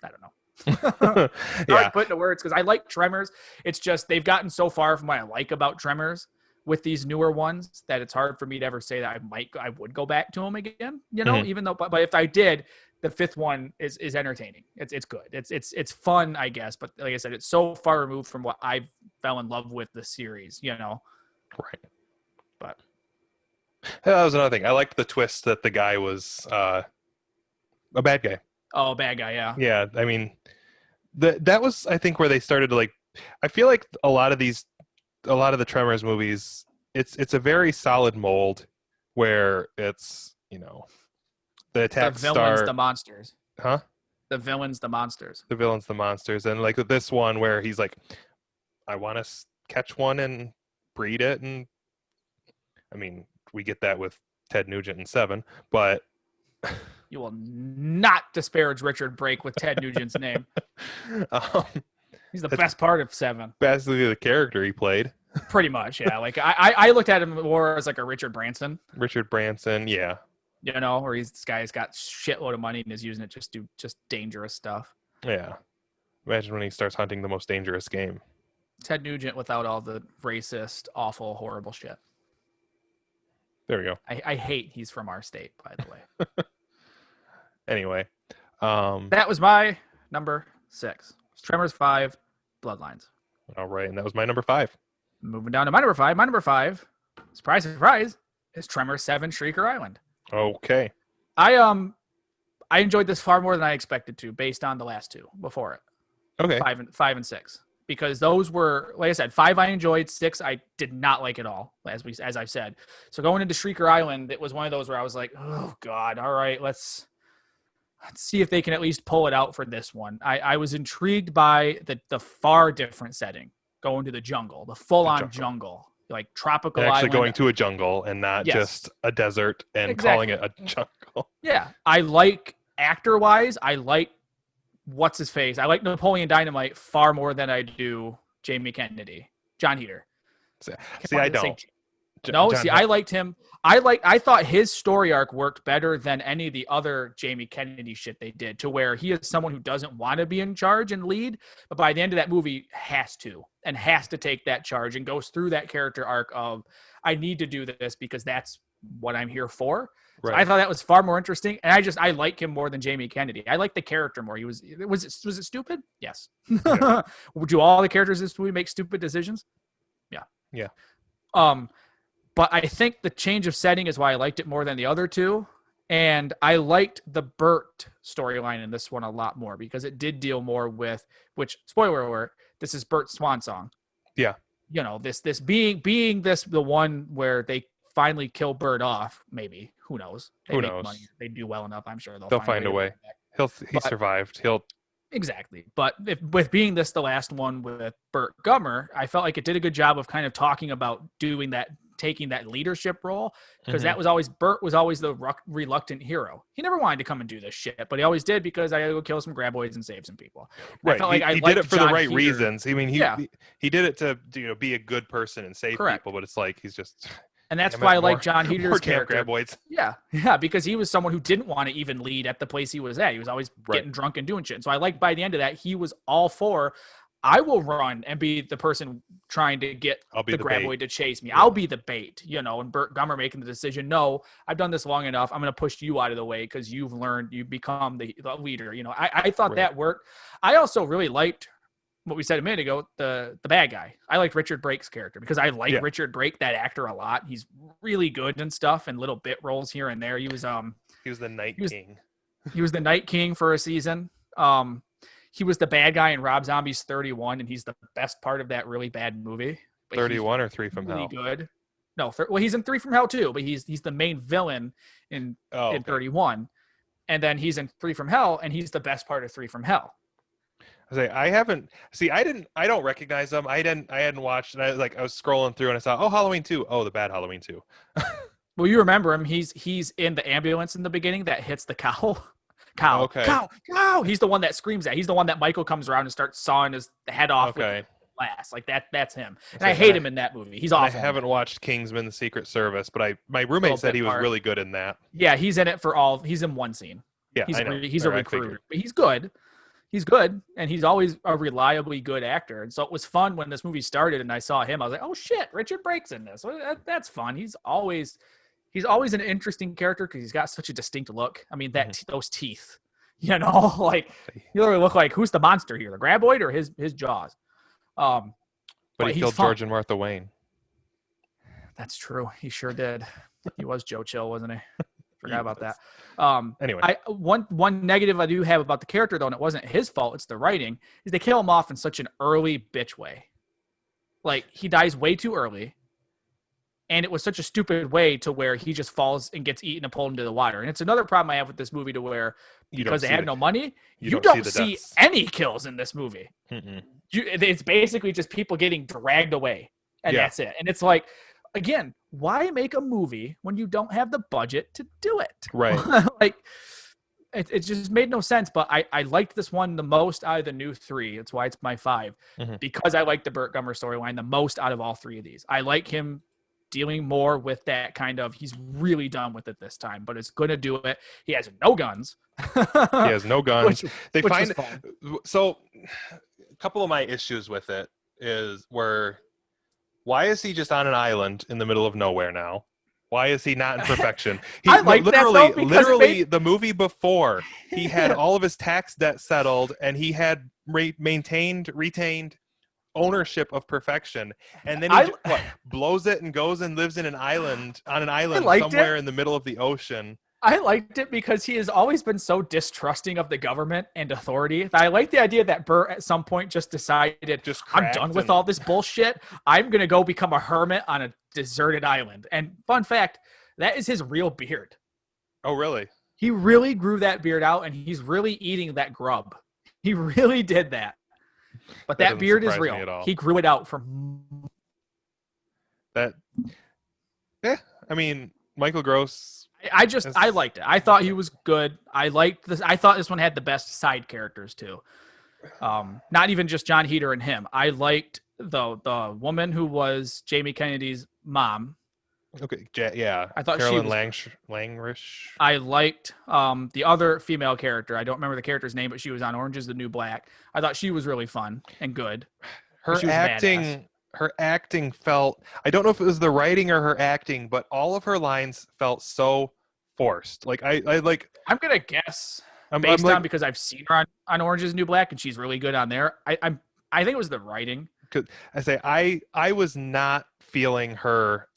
don't know. Yeah. Put into words because I like Tremors. It's just they've gotten so far from what I like about Tremors with these newer ones that it's hard for me to ever say that I would go back to them again. Even though, but if I did, the 5th one is entertaining. It's good. It's fun, I guess. But like I said, it's so far removed from what I fell in love with the series. Right. But that was another thing. I liked the twist that the guy was a bad guy. Oh, bad guy. Yeah. Yeah. I mean, that was, I think, where they started to I feel like a lot of the Tremors movies, it's a very solid mold where it's, the attacks the villains, the monsters. Huh? The villains, the monsters. The villains, the monsters. And like this one where he's like, I want to catch one and breed it. And I mean, we get that with Ted Nugent in 7, but you will not disparage Richard Brake with Ted Nugent's name. He's the best part of 7. Basically the character he played. Pretty much, yeah. Like I looked at him more as like a Richard Branson. Richard Branson, yeah. Where this guy's got shitload of money and is using it to do just dangerous stuff. Yeah. Imagine when he starts hunting the most dangerous game. Ted Nugent without all the racist, awful, horrible shit. There we go. I hate he's from our state, by the way. Anyway. That was my number 6. Tremors 5, Bloodlines. All right, and that was my number 5. Moving down to my number 5. My number 5, surprise, surprise, is Tremors 7, Shrieker Island. Okay. I enjoyed this far more than I expected to, based on the last 2 before it. Okay. 5 and 6, because those were, like I said, 5 I enjoyed, 6 I did not like at all, as I've said. So going into Shrieker Island, it was one of those where I was like, oh god, all right, let's see if they can at least pull it out for this one. I was intrigued by the far different setting, going to the jungle, the full-on jungle. Like tropical actually island. Going to a jungle and not just a desert and calling it a jungle. Yeah. I like actor-wise, I like what's his face. I like Napoleon Dynamite far more than I do Jamie Kennedy. John Heater. See, I don't. I liked him. I thought his story arc worked better than any of the other Jamie Kennedy shit they did, to where he is someone who doesn't want to be in charge and lead, but by the end of that movie has to take that charge and goes through that character arc of, I need to do this because that's what I'm here for. Right. So I thought that was far more interesting. And I like him more than Jamie Kennedy. I like the character more. Was it stupid? Yes. Yeah. Do all the characters in this movie make stupid decisions? Yeah. Yeah. But I think the change of setting is why I liked it more than the other 2. And I liked the Bert storyline in this one a lot more because it did deal more with, which, spoiler alert, this is Bert's swan song. Yeah. This being this the one where they finally kill Bert off, maybe. Who knows? Who knows? Money. They do well enough, I'm sure they'll find a way. He survived. Exactly. But with being this the last one with Bert Gummer, I felt like it did a good job of kind of talking about doing that, taking that leadership role, because that was always, Bert was always the reluctant hero. He never wanted to come and do this shit, but he always did because I got to go kill some graboids and save some people. Right. He did it for the right reasons. I mean, he did it to be a good person and save people, but it's like he's just... And that's why I like John Heater's character. Graboids. Yeah, because he was someone who didn't want to even lead at the place he was at. He was always getting drunk and doing shit. And so I like by the end of that, he was all for, I will run and be the person trying to get the graboid to chase me. Yeah. I'll be the bait, and Burt Gummer making the decision, no, I've done this long enough. I'm going to push you out of the way because you've learned, you become the leader. I thought that worked. I also really liked what we said a minute ago, the bad guy. I liked Richard Brake's character because I like Richard Brake, that actor, a lot. He's really good and stuff and little bit roles here and there. He was the Night King. He was the Night King for a season. He was the bad guy in Rob Zombie's 31, and he's the best part of that really bad movie. 31 or 3 from really Hell? Good. No, he's in 3 from Hell too, but he's the main villain in 31, and then he's in 3 from Hell, and he's the best part of 3 from Hell. I don't recognize them. I hadn't watched, and I was scrolling through and I saw, Halloween 2. Oh, the bad Halloween 2. Well, you remember him. He's in the ambulance in the beginning that hits the cow. Cow. He's the one that screams at. He's the one that Michael comes around and starts sawing his head off with glass. Like that's him. And I hate him in that movie. He's awful. I haven't watched Kingsman: The Secret Service, but my roommate said he was really good in that. Yeah, he's in it he's in one scene. Yeah, he's a recruiter. But he's good. He's good, and he's always a reliably good actor. And so it was fun when this movie started and I saw him. I was like, oh shit, Richard Brake's in this. That's fun. He's always an interesting character because he's got such a distinct look. I mean, those teeth, you literally look like, who's the monster here, the graboid or his jaws? But he killed George and Martha Wayne. That's true. He sure did. He was Joe Chill, wasn't he? Forgot about that. Anyway, one negative I do have about the character, though, and it wasn't his fault, it's the writing, is they kill him off in such an early bitch way. Like, he dies way too early. And it was such a stupid way to where he just falls and gets eaten and pulled into the water. And it's another problem I have with this movie, to where because they had no money, you don't see any kills in this movie. It's basically just people getting dragged away, and that's it. And it's like, again, why make a movie when you don't have the budget to do it? Right. It just made no sense. But I liked this one the most out of the new 3. That's why it's my 5. Because I like the Burt Gummer storyline the most out of all 3 of these. I like him dealing more with that kind of, he's really done with it this time, but it's going to do it. He has no guns. So a couple of my issues with it were, why is he just on an island in the middle of nowhere now? Why is he not in perfection? I like literally the movie before, he had all of his tax debt settled and he had retained ownership of perfection, and then he blows it and goes and lives in an island somewhere in the middle of the ocean. I liked it because he has always been so distrusting of the government and authority. I like the idea that Burt at some point just decided, I'm done with all this bullshit. I'm going to go become a hermit on a deserted island. And fun fact, that is his real beard. Oh, really? He really grew that beard out, and he's really eating that grub. He really did that. But that beard is real. He grew it out from that. Yeah, I mean, Michael Gross. I liked it. I thought he was good. I liked this. I thought this one had the best side characters too. Not even just John Heder and him. I liked the woman who was Jamie Kennedy's mom. Okay, yeah. I thought Carolyn she was Langrish. I liked the other female character. I don't remember the character's name, but she was on Orange is the New Black. I thought she was really fun and good. Her acting felt, I don't know if it was the writing or her acting, but all of her lines felt so forced. Like I'm gonna guess based on, because I've seen her on Orange is the New Black and she's really good on there. I think it was the writing. Cause I was not feeling her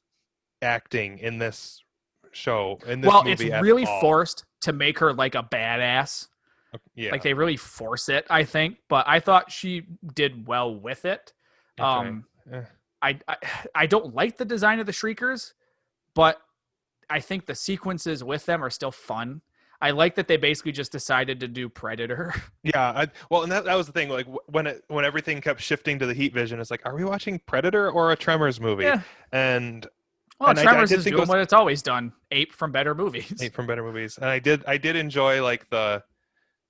acting in this show, in this movie. It's really forced to make her like a badass. Yeah, like they really force it, I think, but I thought she did well with it. I don't like the design of the Shriekers, but I think the sequences with them are still fun. I like that they basically just decided to do Predator. Yeah, and that was the thing. Like when everything kept shifting to the heat vision, it's like, are we watching Predator or a Tremors movie? Yeah. And Tremors is doing what it's always done: ape from better movies. And I did enjoy like the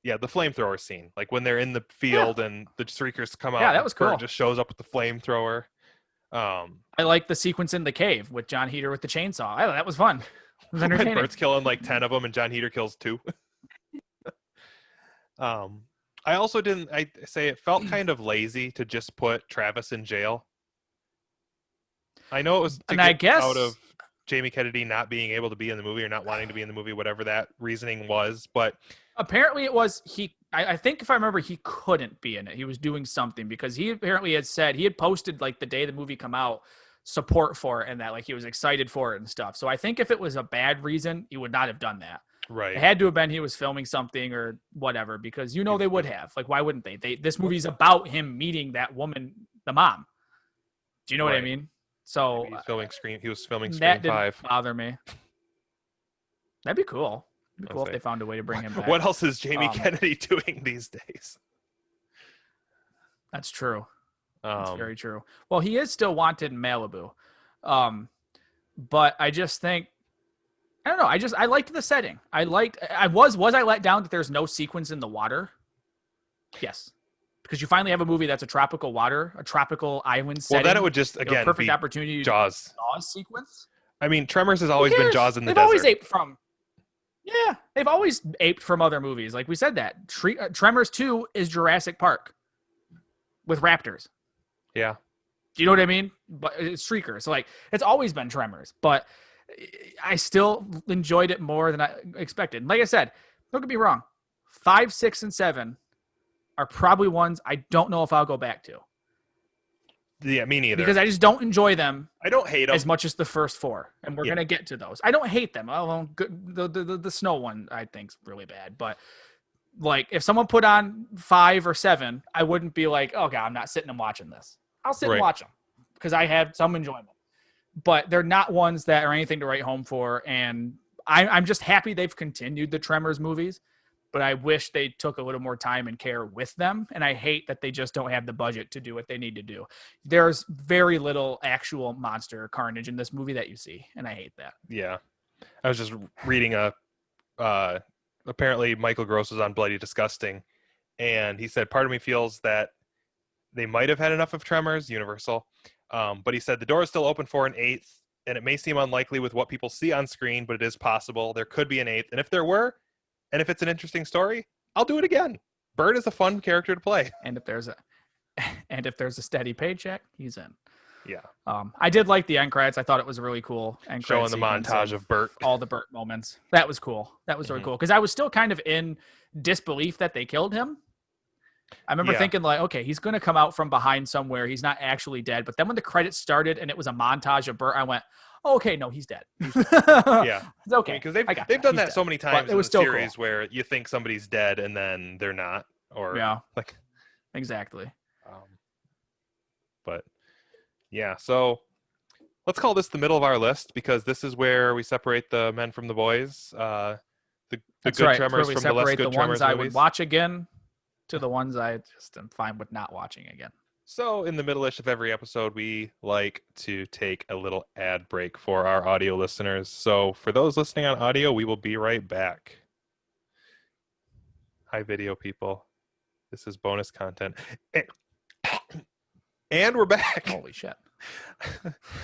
flamethrower scene, like when they're in the field and the Shriekers come out. Yeah, that was cool. Burt just shows up with the flamethrower. I like the sequence in the cave with John Heder with the chainsaw. That was fun. It was entertaining. Burt's killing like 10 of them, and John Heder kills 2. I also didn't. I say it felt kind of lazy to just put Travis in jail. I know it was to get out of Jamie Kennedy not being able to be in the movie or not wanting to be in the movie, whatever that reasoning was. But apparently it was I think if I remember, he couldn't be in it. He was doing something because he apparently had said he had posted like the day the movie come out support for it and that like he was excited for it and stuff. So I think if it was a bad reason, he would not have done that. Right. It had to have been he was filming something or whatever because they would have. Like why wouldn't they? This movie's about him meeting that woman, the mom. Do you know what I mean? So he was filming Scream that 5. didn't bother me. That'd be cool. It'd be cool if they found a way to bring him back. What else is Jamie Kennedy doing these days? That's true. That's very true. Well, he is still wanted in Malibu. But I just think, I don't know. I liked the setting. Was I let down that there's no sequence in the water? Yes. Because you finally have a movie that's a tropical island setting. Well, then it would just, again, perfect be opportunity Jaws. Jaws sequence. I mean, Tremors has always been Jaws in the desert. They've always aped from other movies. Like we said that. Tremors 2 is Jurassic Park with raptors. Yeah. Do you know what I mean? But it's Shrieker. So like it's always been Tremors, but I still enjoyed it more than I expected. Like I said, don't get me wrong. 5, 6, and 7 are probably ones I don't know if I'll go back to. Yeah, me neither. Because I just don't enjoy them. I don't hate them as much as the first 4, and we're gonna get to those. I don't hate them. Oh, the snow one I think's really bad, but like if someone put on 5 or 7, I wouldn't be like, oh god, I'm not sitting and watching this. I'll sit and watch them because I have some enjoyment. But they're not ones that are anything to write home for, and I'm just happy they've continued the Tremors movies. But I wish they took a little more time and care with them. And I hate that they just don't have the budget to do what they need to do. There's very little actual monster carnage in this movie that you see. And I hate that. Yeah. I was just reading apparently Michael Gross was on Bloody Disgusting. And he said, part of me feels that they might have had enough of Tremors, Universal. But he said the door is still open for an 8th. And it may seem unlikely with what people see on screen, but it is possible. There could be an 8th. And if there were, and if it's an interesting story, I'll do it again. Bird is a fun character to play. And if there's a steady paycheck, he's in. Yeah. I did like the end credits. I thought it was really cool. And showing the montage of Bert. All the Bert moments. That was cool. That was really cool. Because I was still kind of in disbelief that they killed him. I remember thinking like, okay, he's going to come out from behind somewhere. He's not actually dead. But then when the credits started and it was a montage of Bert, I went, oh, okay, no, he's dead. Yeah. It's okay. Because they've done that so many times in the series where you think somebody's dead and then they're not. Or like exactly. But yeah, so let's call this the middle of our list because this is where we separate the men from the boys. The good Tremors from the less good Tremors movies. I would watch again to the ones I just am fine with not watching again. So in the middle-ish of every episode, we like to take a little ad break for our audio listeners. So for those listening on audio, we will be right back. Hi, video people. This is bonus content. And we're back. Holy shit.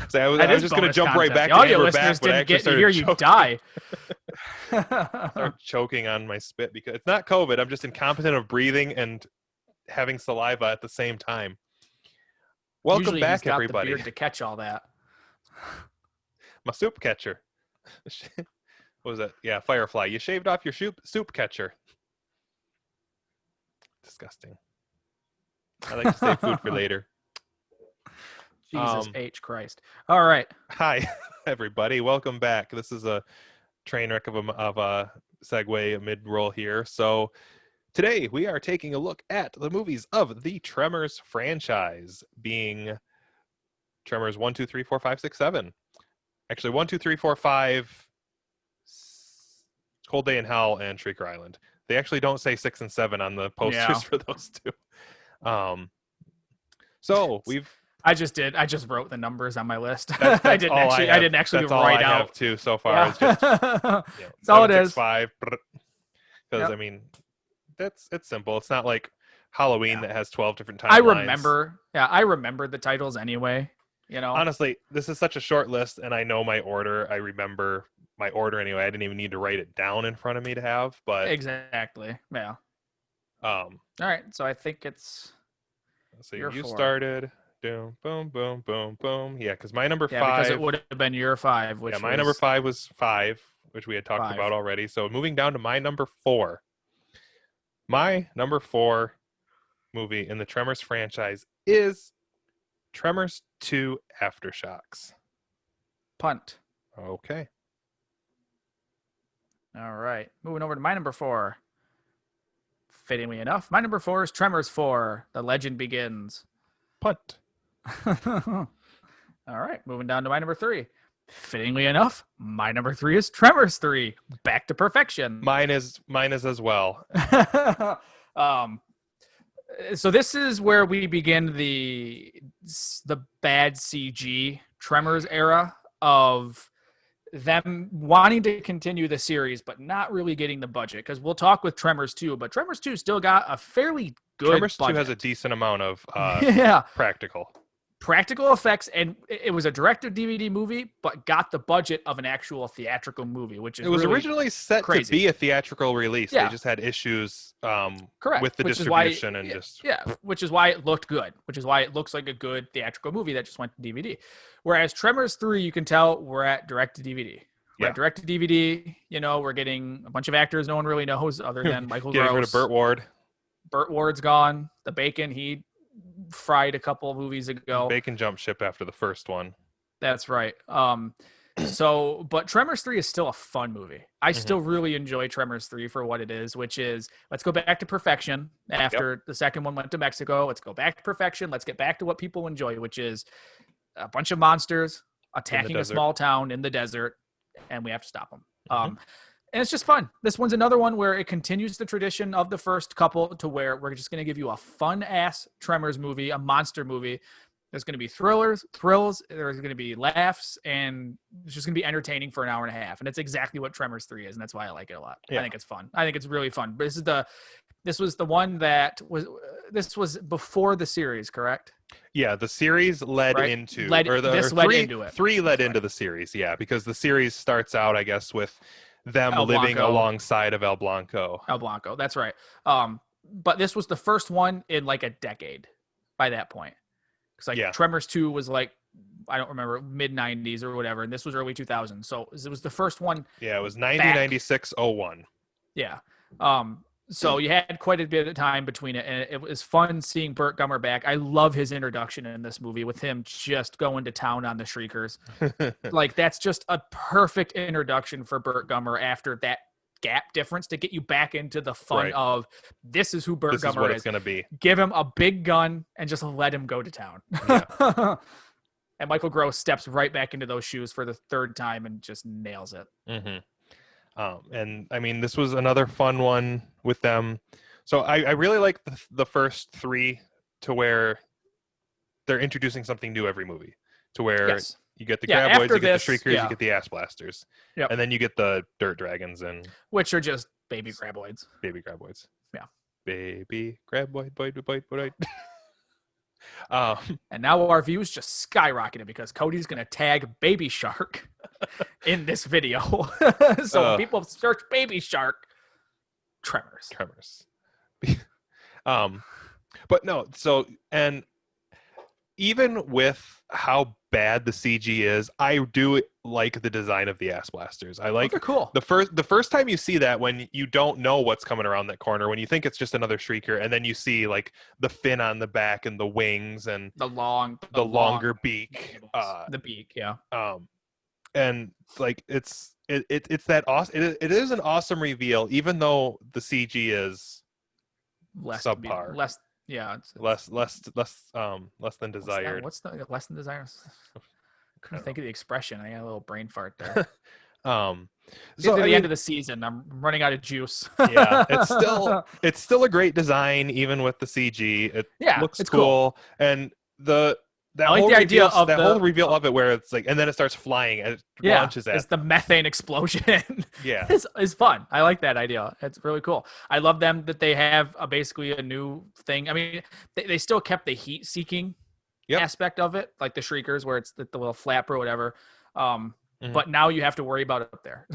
So I was just going to jump right back to audio listeners didn't get to hear you die. Start choking on my spit because it's not COVID. I'm just incompetent of breathing and having saliva at the same time. Welcome Usually back, he's got everybody. The beard to catch all that. My soup catcher. What was that? Yeah, Firefly. You shaved off your soup catcher. Disgusting. I like to save food for later. Jesus H. Christ. All right. Hi, everybody. Welcome back. This is a train wreck of a segue mid-roll here. So today, we are taking a look at the movies of the Tremors franchise, being Tremors 1, 2, 3, 4, 5, 6, 7. Actually, 1, 2, 3, 4, 5, Cold Day in Hell, and Shrieker Island. They actually don't say 6 and 7 on the posters for those two. So I just wrote the numbers on my list. I didn't actually write out. Have too so far. It's just that's all it is. 5. Because I mean, it's simple. It's not like Halloween that has 12 different timelines. I remember the titles anyway. You know, honestly, this is such a short list, and I know my order. I remember my order anyway. I didn't even need to write it down in front of me to have. But exactly, yeah. All right, so I think it's. So you started. Boom, boom, boom, boom, boom. Yeah, because my number 5. Yeah, because it would have been your 5, which my number 5 was 5, which we had talked about already. So moving down to my number 4. My number 4 movie in the Tremors franchise is Tremors 2 Aftershocks. Punt. Okay. All right. Moving over to my number 4. Fittingly enough, my number 4 is Tremors 4, The Legend Begins. Punt. All right. Moving down to my number 3. Fittingly enough, my number 3 is Tremors 3, Back to Perfection. Mine is as well. So this is where we begin the bad CG Tremors era of them wanting to continue the series, but not really getting the budget. Because we'll talk with Tremors 2, but Tremors 2 still got a fairly good Tremors budget. 2 has a decent amount of practical effects, and it was a direct-to-DVD movie, but got the budget of an actual theatrical movie, which is really originally set crazy. to be a theatrical release. Yeah. They just had issues Correct. with the distribution and just which is why it looked good, which is why it looks like a good theatrical movie that just went to DVD. Whereas Tremors 3, you can tell we're at direct-to-DVD. We're at direct-to-DVD. We're getting a bunch of actors no one really knows other than Michael Gross. Getting rid of Burt Ward. Burt Ward's gone. The Bacon, he fried a couple of movies ago. Bacon jumped ship after the first one. That's right. But Tremors 3 is still a fun movie. I still really enjoy Tremors 3 for what it is, which is let's go back to perfection after the second one went to Mexico. Let's go back to perfection. Let's get back to what people enjoy, which is a bunch of monsters attacking a small town in the desert, and we have to stop them. And it's just fun. This one's another one where it continues the tradition of the first couple to where we're just going to give you a fun-ass Tremors movie, a monster movie. There's going to be thrills, there's going to be laughs, and it's just going to be entertaining for an hour and a half. And it's exactly what Tremors 3 is, and that's why I like it a lot. Yeah. I think it's fun. I think it's really fun. But this was the one that was before the series, correct? Yeah, the series led into it. 3 led into the series, because the series starts out, I guess, with them living alongside of El Blanco. That's right. But this was the first one in like a decade by that point. Because Tremors 2 was like, I don't remember, mid-90s or whatever, and this was early 2000s. So it was the first one. Yeah, it was 1996-01. Yeah. So you had quite a bit of time between it, and it was fun seeing Burt Gummer back. I love his introduction in this movie with him just going to town on the Shriekers. Like, that's just a perfect introduction for Burt Gummer after that gap difference to get you back into the fun of this is who Burt Gummer is. This is what it's going to be. Give him a big gun and just let him go to town. Yeah. And Michael Gross steps right back into those shoes for the third time and just nails it. And I mean, this was another fun one with them. So I really like the first 3 to where they're introducing something new every movie, to where you get the graboids, you get the Shriekers, you get the ass blasters, and then you get the dirt dragons, which are just baby graboids. Yeah. Baby graboid, boy. And now our views just skyrocketed because Cody's going to tag Baby Shark in this video. So people search Baby Shark, Tremors. But no, so, and even with how bad the CG is, I do like the design of the ass blasters. I like they're cool. The first time you see that, when you don't know what's coming around that corner, when you think it's just another Shrieker, and then you see like the fin on the back and the wings and the longer beak, the beak, and like it's that awesome. It is an awesome reveal, even though the CG is subpar. It's less than desired. What's the less than desired? Couldn't think of the expression. I got a little brain fart there. So at the end of the season, I'm running out of juice. Yeah, it's still a great design, even with the CG. It looks cool. And I like the idea of that whole reveal of it, where it's like, and then it starts flying and it launches at. It's the methane explosion. Yeah, it's fun. I like that idea. It's really cool. I love them that they have basically a new thing. I mean, they still kept the heat-seeking aspect of it, like the Shriekers, where it's the little flapper or whatever. but now you have to worry about it up there,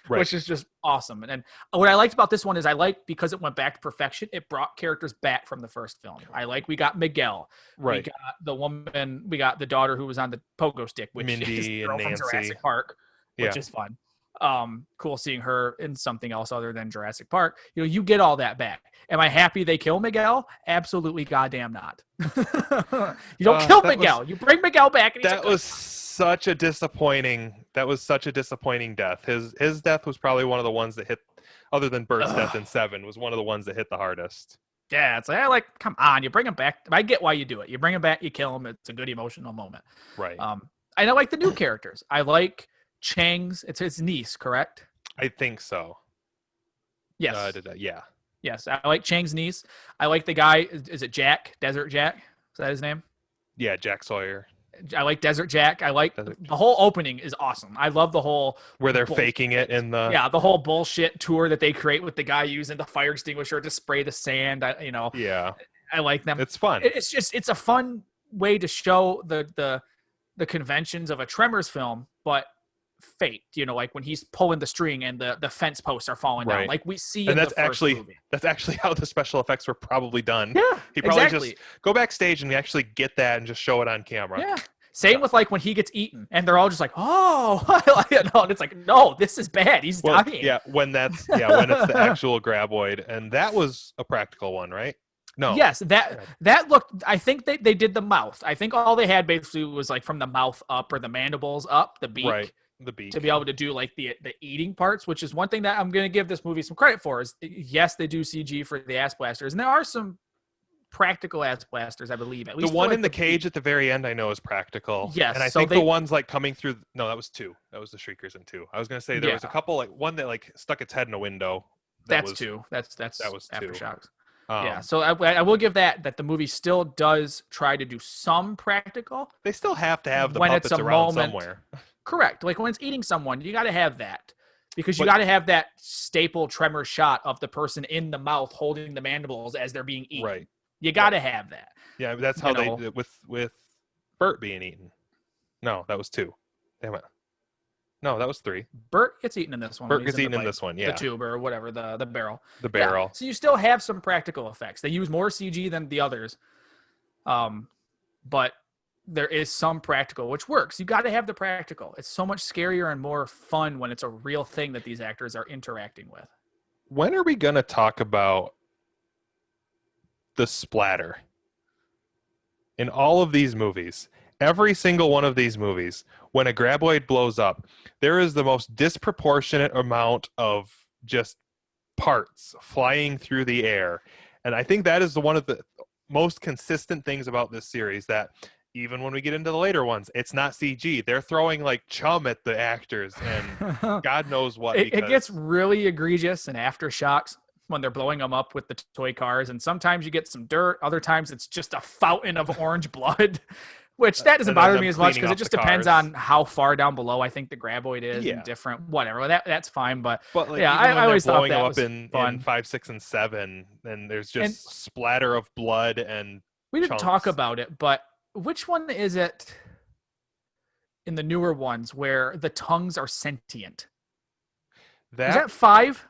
Right. which is just awesome. And what I liked about this one is because it went back to perfection, it brought characters back from the first film. We got Miguel, Right. we got the woman, we got the daughter who was on the pogo stick, which Mindy is the and girl from Nancy. Jurassic Park, which is fun. Cool seeing her in something else other than Jurassic Park. You get all that back. Am I happy they kill Miguel? Absolutely goddamn not. You don't kill Miguel. You bring Miguel back. And that was such a disappointing death. His death was probably one of the ones that hit, other than Bert's death in 7, was one of the ones that hit the hardest. Yeah, it's like, come on, you bring him back. I get why you do it. You bring him back, you kill him. It's a good emotional moment. Right. I like the new characters. I like Chang's. It's his niece, correct? I think so. Yes. Yeah. Yes, I like Chang's niece. I like the guy. Is it Jack? Desert Jack? Is that his name? Yeah, Jack Sawyer. I like Desert Jack. I like the whole opening is awesome. I love the whole where they're faking it in the the whole bullshit tour that they create with the guy using the fire extinguisher to spray the sand. I like them. It's fun. It's a fun way to show the conventions of a Tremors film, but faked. Like when he's pulling the string and the fence posts are falling down, like we see. And that's actually how the special effects were probably done. Yeah, he probably just go backstage and actually get that and just show it on camera. Yeah. Same with like when he gets eaten and they're all just like, oh, and it's like, no, this is bad. He's dying. Yeah, when it's the actual graboid, and that was a practical one, right? No. Yes, that looked. I think they did the mouth. I think all they had basically was like from the mouth up or the mandibles up, the beak. Right. The beak. To be able to do like the eating parts, which is one thing that I'm going to give this movie some credit for. Is yes, they do CG for the ass blasters, and there are some practical ass blasters, I believe. At least the one in the cage at the very end, I know is practical. Yes, and I think the ones like coming through. No, that was 2. That was the Shriekers in 2. I was going to say there was a couple, like one that like stuck its head in a window. That's 2. That was Aftershocks. 2. Yeah, so I will give that the movie still does try to do some practical. They still have to have the puppets around somewhere. Correct. Like when it's eating someone, you got to have that because you got to have that staple Tremor shot of the person in the mouth holding the mandibles as they're being eaten. Right. You got to have that. Yeah, that's how they did it with Bert being eaten. No, that was 2. Damn it. No, that was 3. Bert gets eaten in this one. Bert gets eaten in this one, yeah. The tube or whatever, the barrel. The barrel. Yeah. So you still have some practical effects. They use more CG than the others. But there is some practical, which works. You got to have the practical. It's so much scarier and more fun when it's a real thing that these actors are interacting with. When are we going to talk about the splatter? In all of these movies, every single one of these movies, when a graboid blows up, there is the most disproportionate amount of just parts flying through the air. And I think that is one of the most consistent things about this series, that even when we get into the later ones, it's not CG. They're throwing like chum at the actors and God knows what. It gets really egregious in Aftershocks when they're blowing them up with the toy cars. And sometimes you get some dirt. Other times it's just a fountain of orange blood, which that doesn't bother me as much because it just depends on how far down below I think the graboid is and different, whatever. That's fine. But like, yeah, I always thought that up was in 5, 6, and 7, and there's just splatter of blood and we didn't talk about it, but which one is it in the newer ones where the tongues are sentient? Is that 5?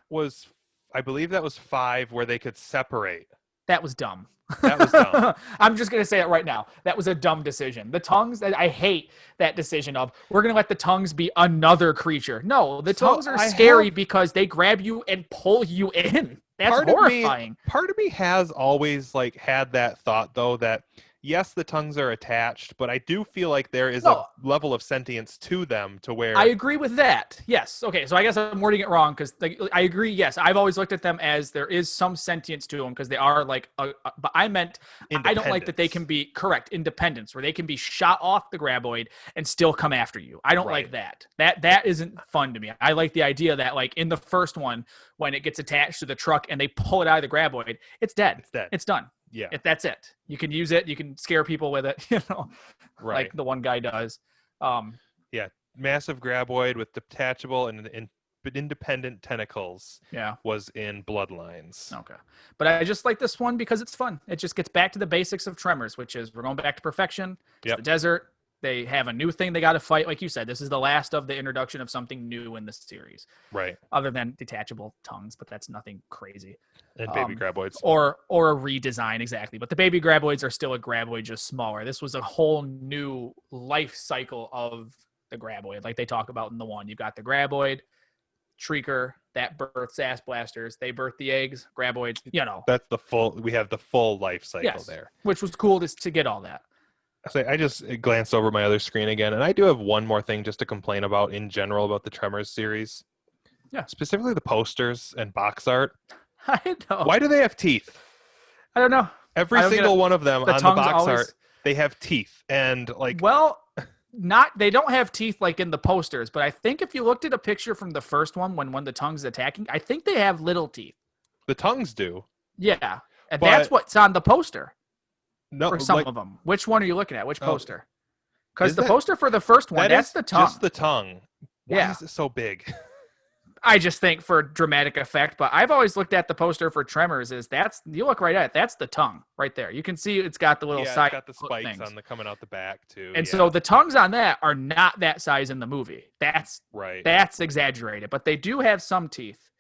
I believe that was 5 where they could separate. That was dumb. That was dumb. I'm just going to say it right now. That was a dumb decision. The tongues, I hate that decision of we're going to let the tongues be another creature. No, the tongues are scary because they grab you and pull you in. That's horrifying. Part of me has always like had that thought though, that yes, the tongues are attached, but I do feel like there is a level of sentience to them to where... I agree with that. Yes. Okay, so I guess I'm wording it wrong because I agree. Yes, I've always looked at them as there is some sentience to them because they are like... but I meant I don't like that they can be... Correct, independence, where they can be shot off the graboid and still come after you. I don't like that. That isn't fun to me. I like the idea that like in the first one, when it gets attached to the truck and they pull it out of the graboid, it's dead. It's dead. It's done. Yeah. That's it. You can use it. You can scare people with it, like the one guy does. Yeah. Massive graboid with detachable and independent tentacles was in Bloodlines. Okay. But I just like this one because it's fun. It just gets back to the basics of Tremors, which is we're going back to perfection. It's the desert. they have a new thing they got to fight. Like you said, this is the last of the introduction of something new in the series. Right. Other than detachable tongues, but that's nothing crazy. And baby graboids. Or a redesign, exactly. But the baby graboids are still a graboid, just smaller. This was a whole new life cycle of the graboid, like they talk about in the one. You've got the graboid, Shrieker, that births ass blasters. They birth the eggs, graboids, That's we have the full life cycle there. Which was cool to get all that. I just glanced over my other screen again, and I do have one more thing just to complain about in general about the Tremors series. Yeah. Specifically the posters and box art. I know. Why do they have teeth? I don't know. Every single one of them on the box art, they have teeth. And they don't have teeth like in the posters, but I think if you looked at a picture from the first one when the tongue's attacking, I think they have little teeth. The tongues do. Yeah. And that's what's on the poster. No, for some of them. Which one are you looking at? Which poster? Because the poster for the first one, that's the tongue. Just the tongue. Why is it so big? I just think for dramatic effect, but I've always looked at the poster for Tremors you look right at it, that's the tongue right there. You can see it's got the little side. It's got the spikes coming out the back too. And so the tongues on that are not that size in the movie. That's right. That's exaggerated, but they do have some teeth.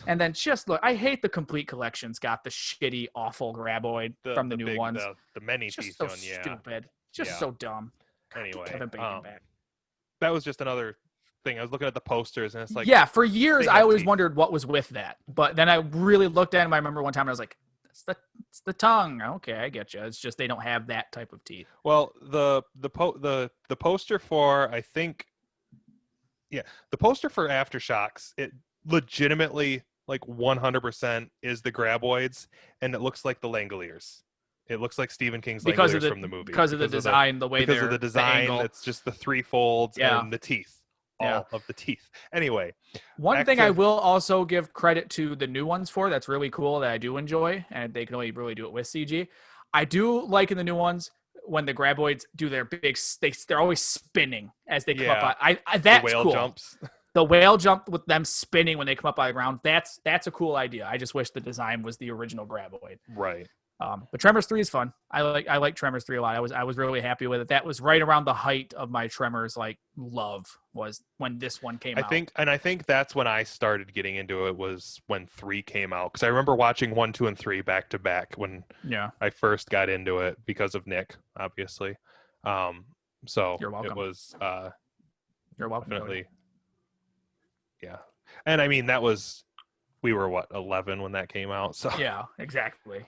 And then just look, I hate the complete collection's got the shitty, awful graboid from the new ones. The many teeth one, stupid. Just so dumb. Anyway, Kevin Bacon back. That was just another thing. I was looking at the posters, and it's like, for years I always wondered what was with that. But then I really looked at him. I remember one time I was like, it's the tongue. Okay, I get you. It's just they don't have that type of teeth. Well, the poster for the poster for Aftershocks, it legitimately 100% is the graboids, and it looks like the Langoliers. It looks like Stephen King's Langoliers from the movie because of the design, it's just the three folds and the teeth, all of the teeth. Anyway, one thing I will also give credit to the new ones for that's really cool that I do enjoy, and they can only really do it with CG. I do like in the new ones when the graboids do their big, they're always spinning as they come up. That's the whale cool. Jumps. The whale jump with them spinning when they come up out of the ground. That's a cool idea. I just wish the design was the original graboid. Right. But Tremors 3 is fun. I like Tremors 3 a lot. I was really happy with it. That was right around the height of my Tremors love was when this one came out. I think that's when I started getting into it was when 3 came out, because I remember watching 1, 2, and 3 back to back when I first got into it because of Nick, obviously. So you're welcome. It was you're welcome. Definitely. Yeah. And I mean we were 11 when that came out. So yeah, exactly.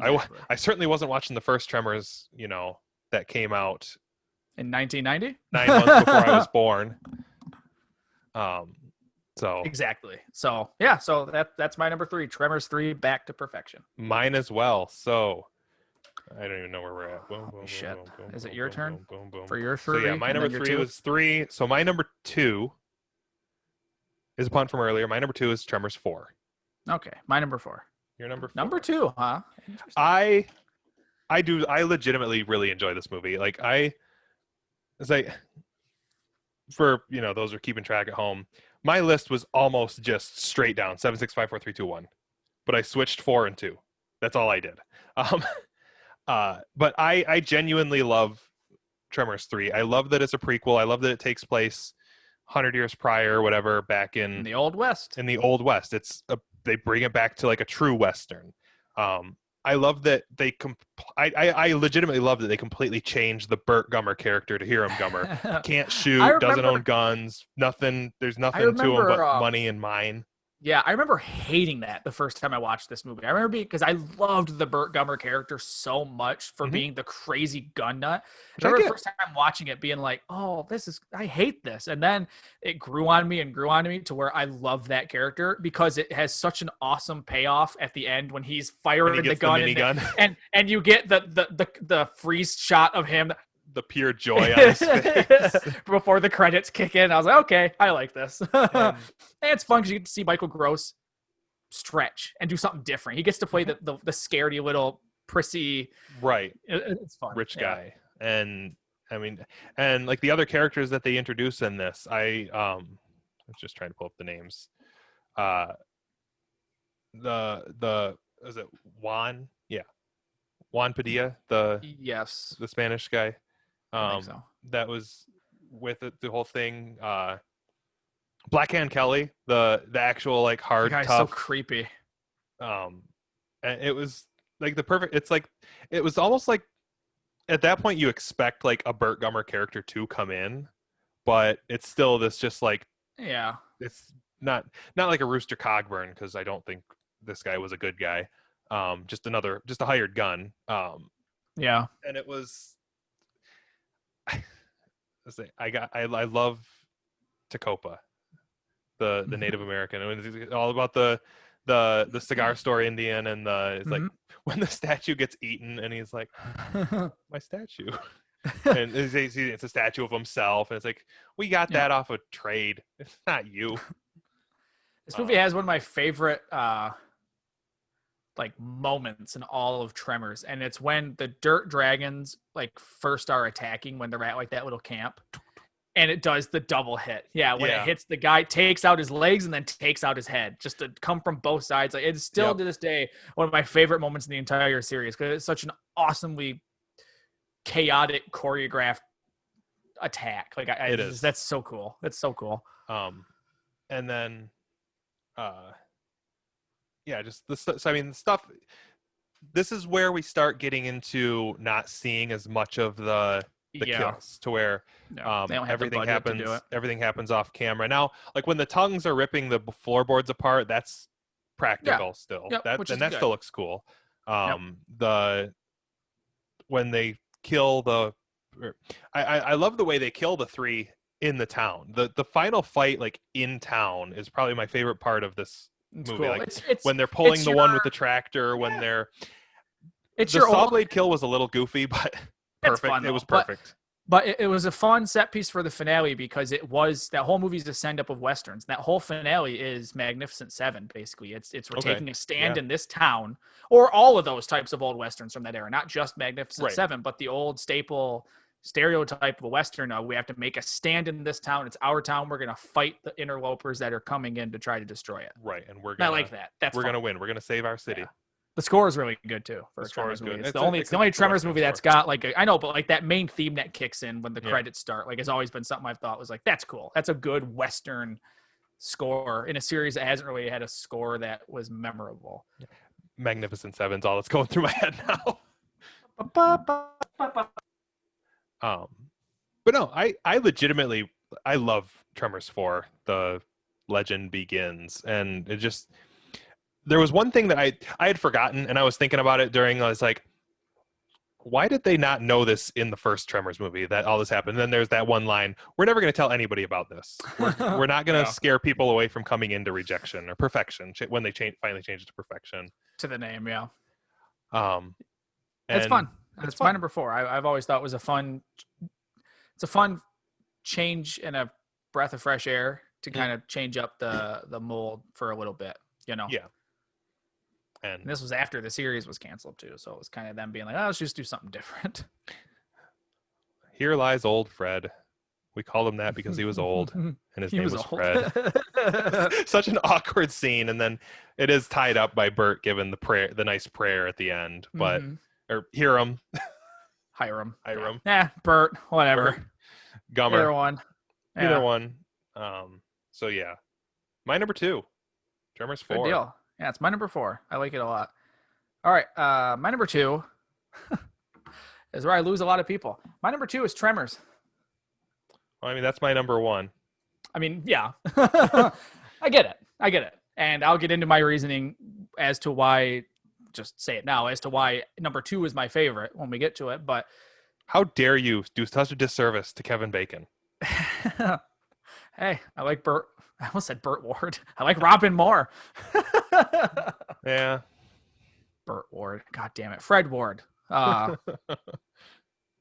I certainly wasn't watching the first Tremors, that came out in 1990, 9 months before I was born. So exactly. So yeah, so that's my number 3, Tremors 3, Back to Perfection. Mine as well. So I don't even know where we're at. Boom, boom, shit. Boom, boom, Is it boom, your boom, turn boom, boom. for your 3? So yeah, my number 3 was 3. So my number 2 is a pun from earlier. My number 2 is Tremors 4. Okay, my number 4. Your number 4. Number 2, huh? I legitimately really enjoy this movie. For those who are keeping track at home, my list was almost just straight down 7, 6, 5, 4, 3, 2, 1, but I switched 4 and 2. That's all I did. But I genuinely love Tremors 3. I love that it's a prequel. I love that it takes place 100 years prior, or whatever, back in the Old West. In the Old West, they bring it back to a true Western. I love that I legitimately love that they completely changed the Burt Gummer character to Hiram Gummer. Can't shoot, doesn't own guns, nothing. There's nothing to him but money and mine. Yeah, I remember hating that the first time I watched this movie. I remember because I loved the Burt Gummer character so much for being the crazy gun nut. I remember the first time watching it being like, oh, I hate this. And then it grew on me to where I love that character because it has such an awesome payoff at the end when he's firing the gun. And you get the freeze shot of him. The pure joy on his face. Before the credits kick in, I was like, okay, I like this. And it's fun because you get to see Michael Gross stretch and do something different. He gets to play the scaredy little prissy, right? It's fun, rich guy. And I mean, and the other characters that they introduce in this, I was just trying to pull up the names. Is it Juan? Yeah, Juan Padilla, the yes, the Spanish guy. I think so. that was with it, the whole thing. Blackhand Kelly, the actual like hard, the guy's tough, so creepy. And it was like the perfect. It's like it was almost like at that point you expect like a Burt Gummer character to come in, but it's still this just like it's not like a Rooster Cogburn, because I don't think this guy was a good guy. Just a hired gun. And it was. I love Tacopa, the Native American. It's all about the cigar store Indian, and it's like when the statue gets eaten, and he's like, my statue, and it's a statue of himself, and it's like, we got that off a trade. It's not you. This movie has one of my favorite like moments in all of Tremors, and it's when the dirt dragons like first are attacking when they're at like that little camp, and it does the double hit. When it hits the guy, takes out his legs and then takes out his head, just to come from both sides. Like, it's still to this day one of my favorite moments in the entire series, because it's such an awesomely chaotic choreographed attack. Like it is. That's so cool. That's so cool. And then just the stuff. So, I mean, the stuff. This is where we start getting into not seeing as much of the kills, to where everything happens off camera. Now, like when the tongues are ripping the floorboards apart, that's practical still. That still looks cool. When they kill I love the way they kill the three in the town. The final fight, like in town, is probably my favorite part of this movie. Cool. Like when they're pulling the one with the tractor, when they're the saw blade kill was a little goofy, but perfect. Fun, it was perfect. But it was a fun set piece for the finale, because it was that whole movie's a send up of westerns. That whole finale is Magnificent Seven. Basically, it's we're taking a stand in this town, or all of those types of old westerns from that era, not just Magnificent Seven, but the old staple stereotype of a western. We have to make a stand in this town. It's our town. We're going to fight the interlopers that are coming in to try to destroy it. Right, and I like that. We're going to win. We're going to save our city. Yeah. The score is really good too. For the score is good. It's the only Tremors movie that's got like I know, but like that main theme that kicks in when the credits start, like, has always been something I've thought was like, that's cool. That's a good western score in a series that hasn't really had a score that was memorable. Magnificent Seven's all that's going through my head now. But no, I legitimately love Tremors 4, The Legend Begins, and it just. There was one thing that I had forgotten, and I was thinking about it during. I was like, why did they not know this in the first Tremors movie that all this happened? And then there's that one line: "We're never going to tell anybody about this. We're not going to scare people away from coming into rejection or perfection." When they finally changed it to perfection to the name, it's fun. It's my number 4. I've always thought it was a fun change and a breath of fresh air to kind of change up the mold for a little bit, Yeah. And this was after the series was canceled too, so it was kind of them being like, "Oh, let's just do something different." Here lies old Fred. We called him that because he was old, and his name was Fred. Such an awkward scene, and then it is tied up by Burt giving the nice prayer at the end. But or Hiram. Burt, whatever. Burt, Gummer. Either one. So yeah, my number 2, Tremors 4. Good deal. Yeah, it's my number 4. I like it a lot. All right, my number 2 is where I lose a lot of people. My number 2 is Tremors. Well, I mean, that's my number 1. I mean, yeah. I get it. And I'll get into my reasoning as to why, just say it now, as to why number 2 is my favorite when we get to it. But how dare you do such a disservice to Kevin Bacon? Hey, I like Burt. I almost said Burt Ward. I like Robin more. Yeah. Burt Ward. God damn it. Fred Ward. No,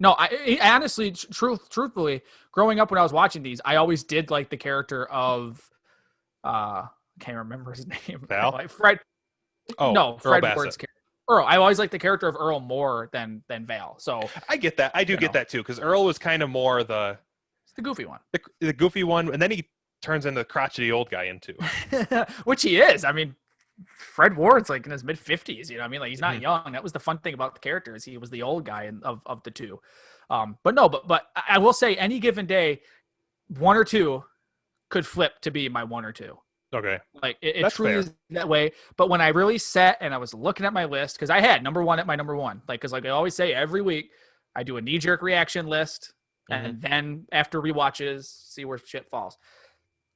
I honestly, truthfully, growing up when I was watching these, I always did like the character of, I can't remember his name. Val? Like Fred. Oh, no, Fred Ward's character. Earl. I always liked the character of Earl more than Val. So I get that. I do get that too, because Earl was kind of more it's the goofy one. The goofy one, and then he turns into the crotchety old guy into which he is. I mean, Fred Ward's like in his mid-50s, you know what I mean? Like he's not young. That was the fun thing about the character is he was the old guy of the two. But I will say any given day, one or two could flip to be my one or two. Okay. Like it truly is that way. But when I really sat and I was looking at my list, because I had number one at my number one, like, because like I always say every week, I do a knee-jerk reaction list, and then after rewatches, see where shit falls.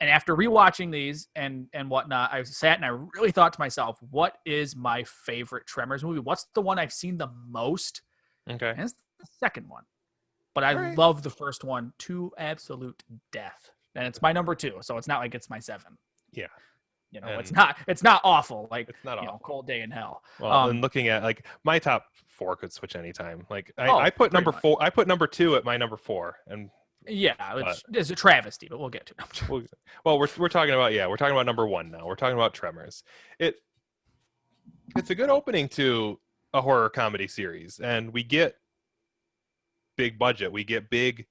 And after rewatching these and whatnot, I sat and I really thought to myself, what is my favorite Tremors movie? What's the one I've seen the most? Okay. And it's the second one. But I love the first one to absolute death. And it's my number two, so it's not like it's my seven. Yeah. You know, it's not awful. Like, it's not awful. Cold Day in Hell. Well, and looking at like my top four could switch anytime. Like I put number four. I put number two at my number four, and it's a travesty, but we'll get to it. Well, we're talking about number one now. We're talking about Tremors. It's a good opening to a horror comedy series, and we get big budget. We get big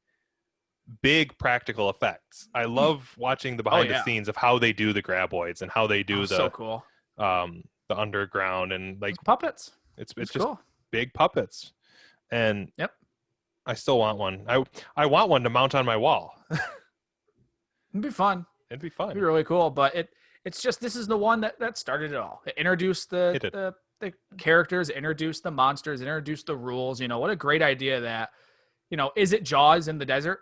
practical effects. I love watching the behind the scenes of how they do the graboids and how they do so cool. The underground and like puppets. It's just cool. Big puppets. And I still want one. I want one to mount on my wall. It'd be fun. It'd be fun. It'd be really cool. But it's just this is the one that started it all. It introduced the characters, introduced the monsters, introduced the rules. You know, what a great idea that, you know, is it Jaws in the desert?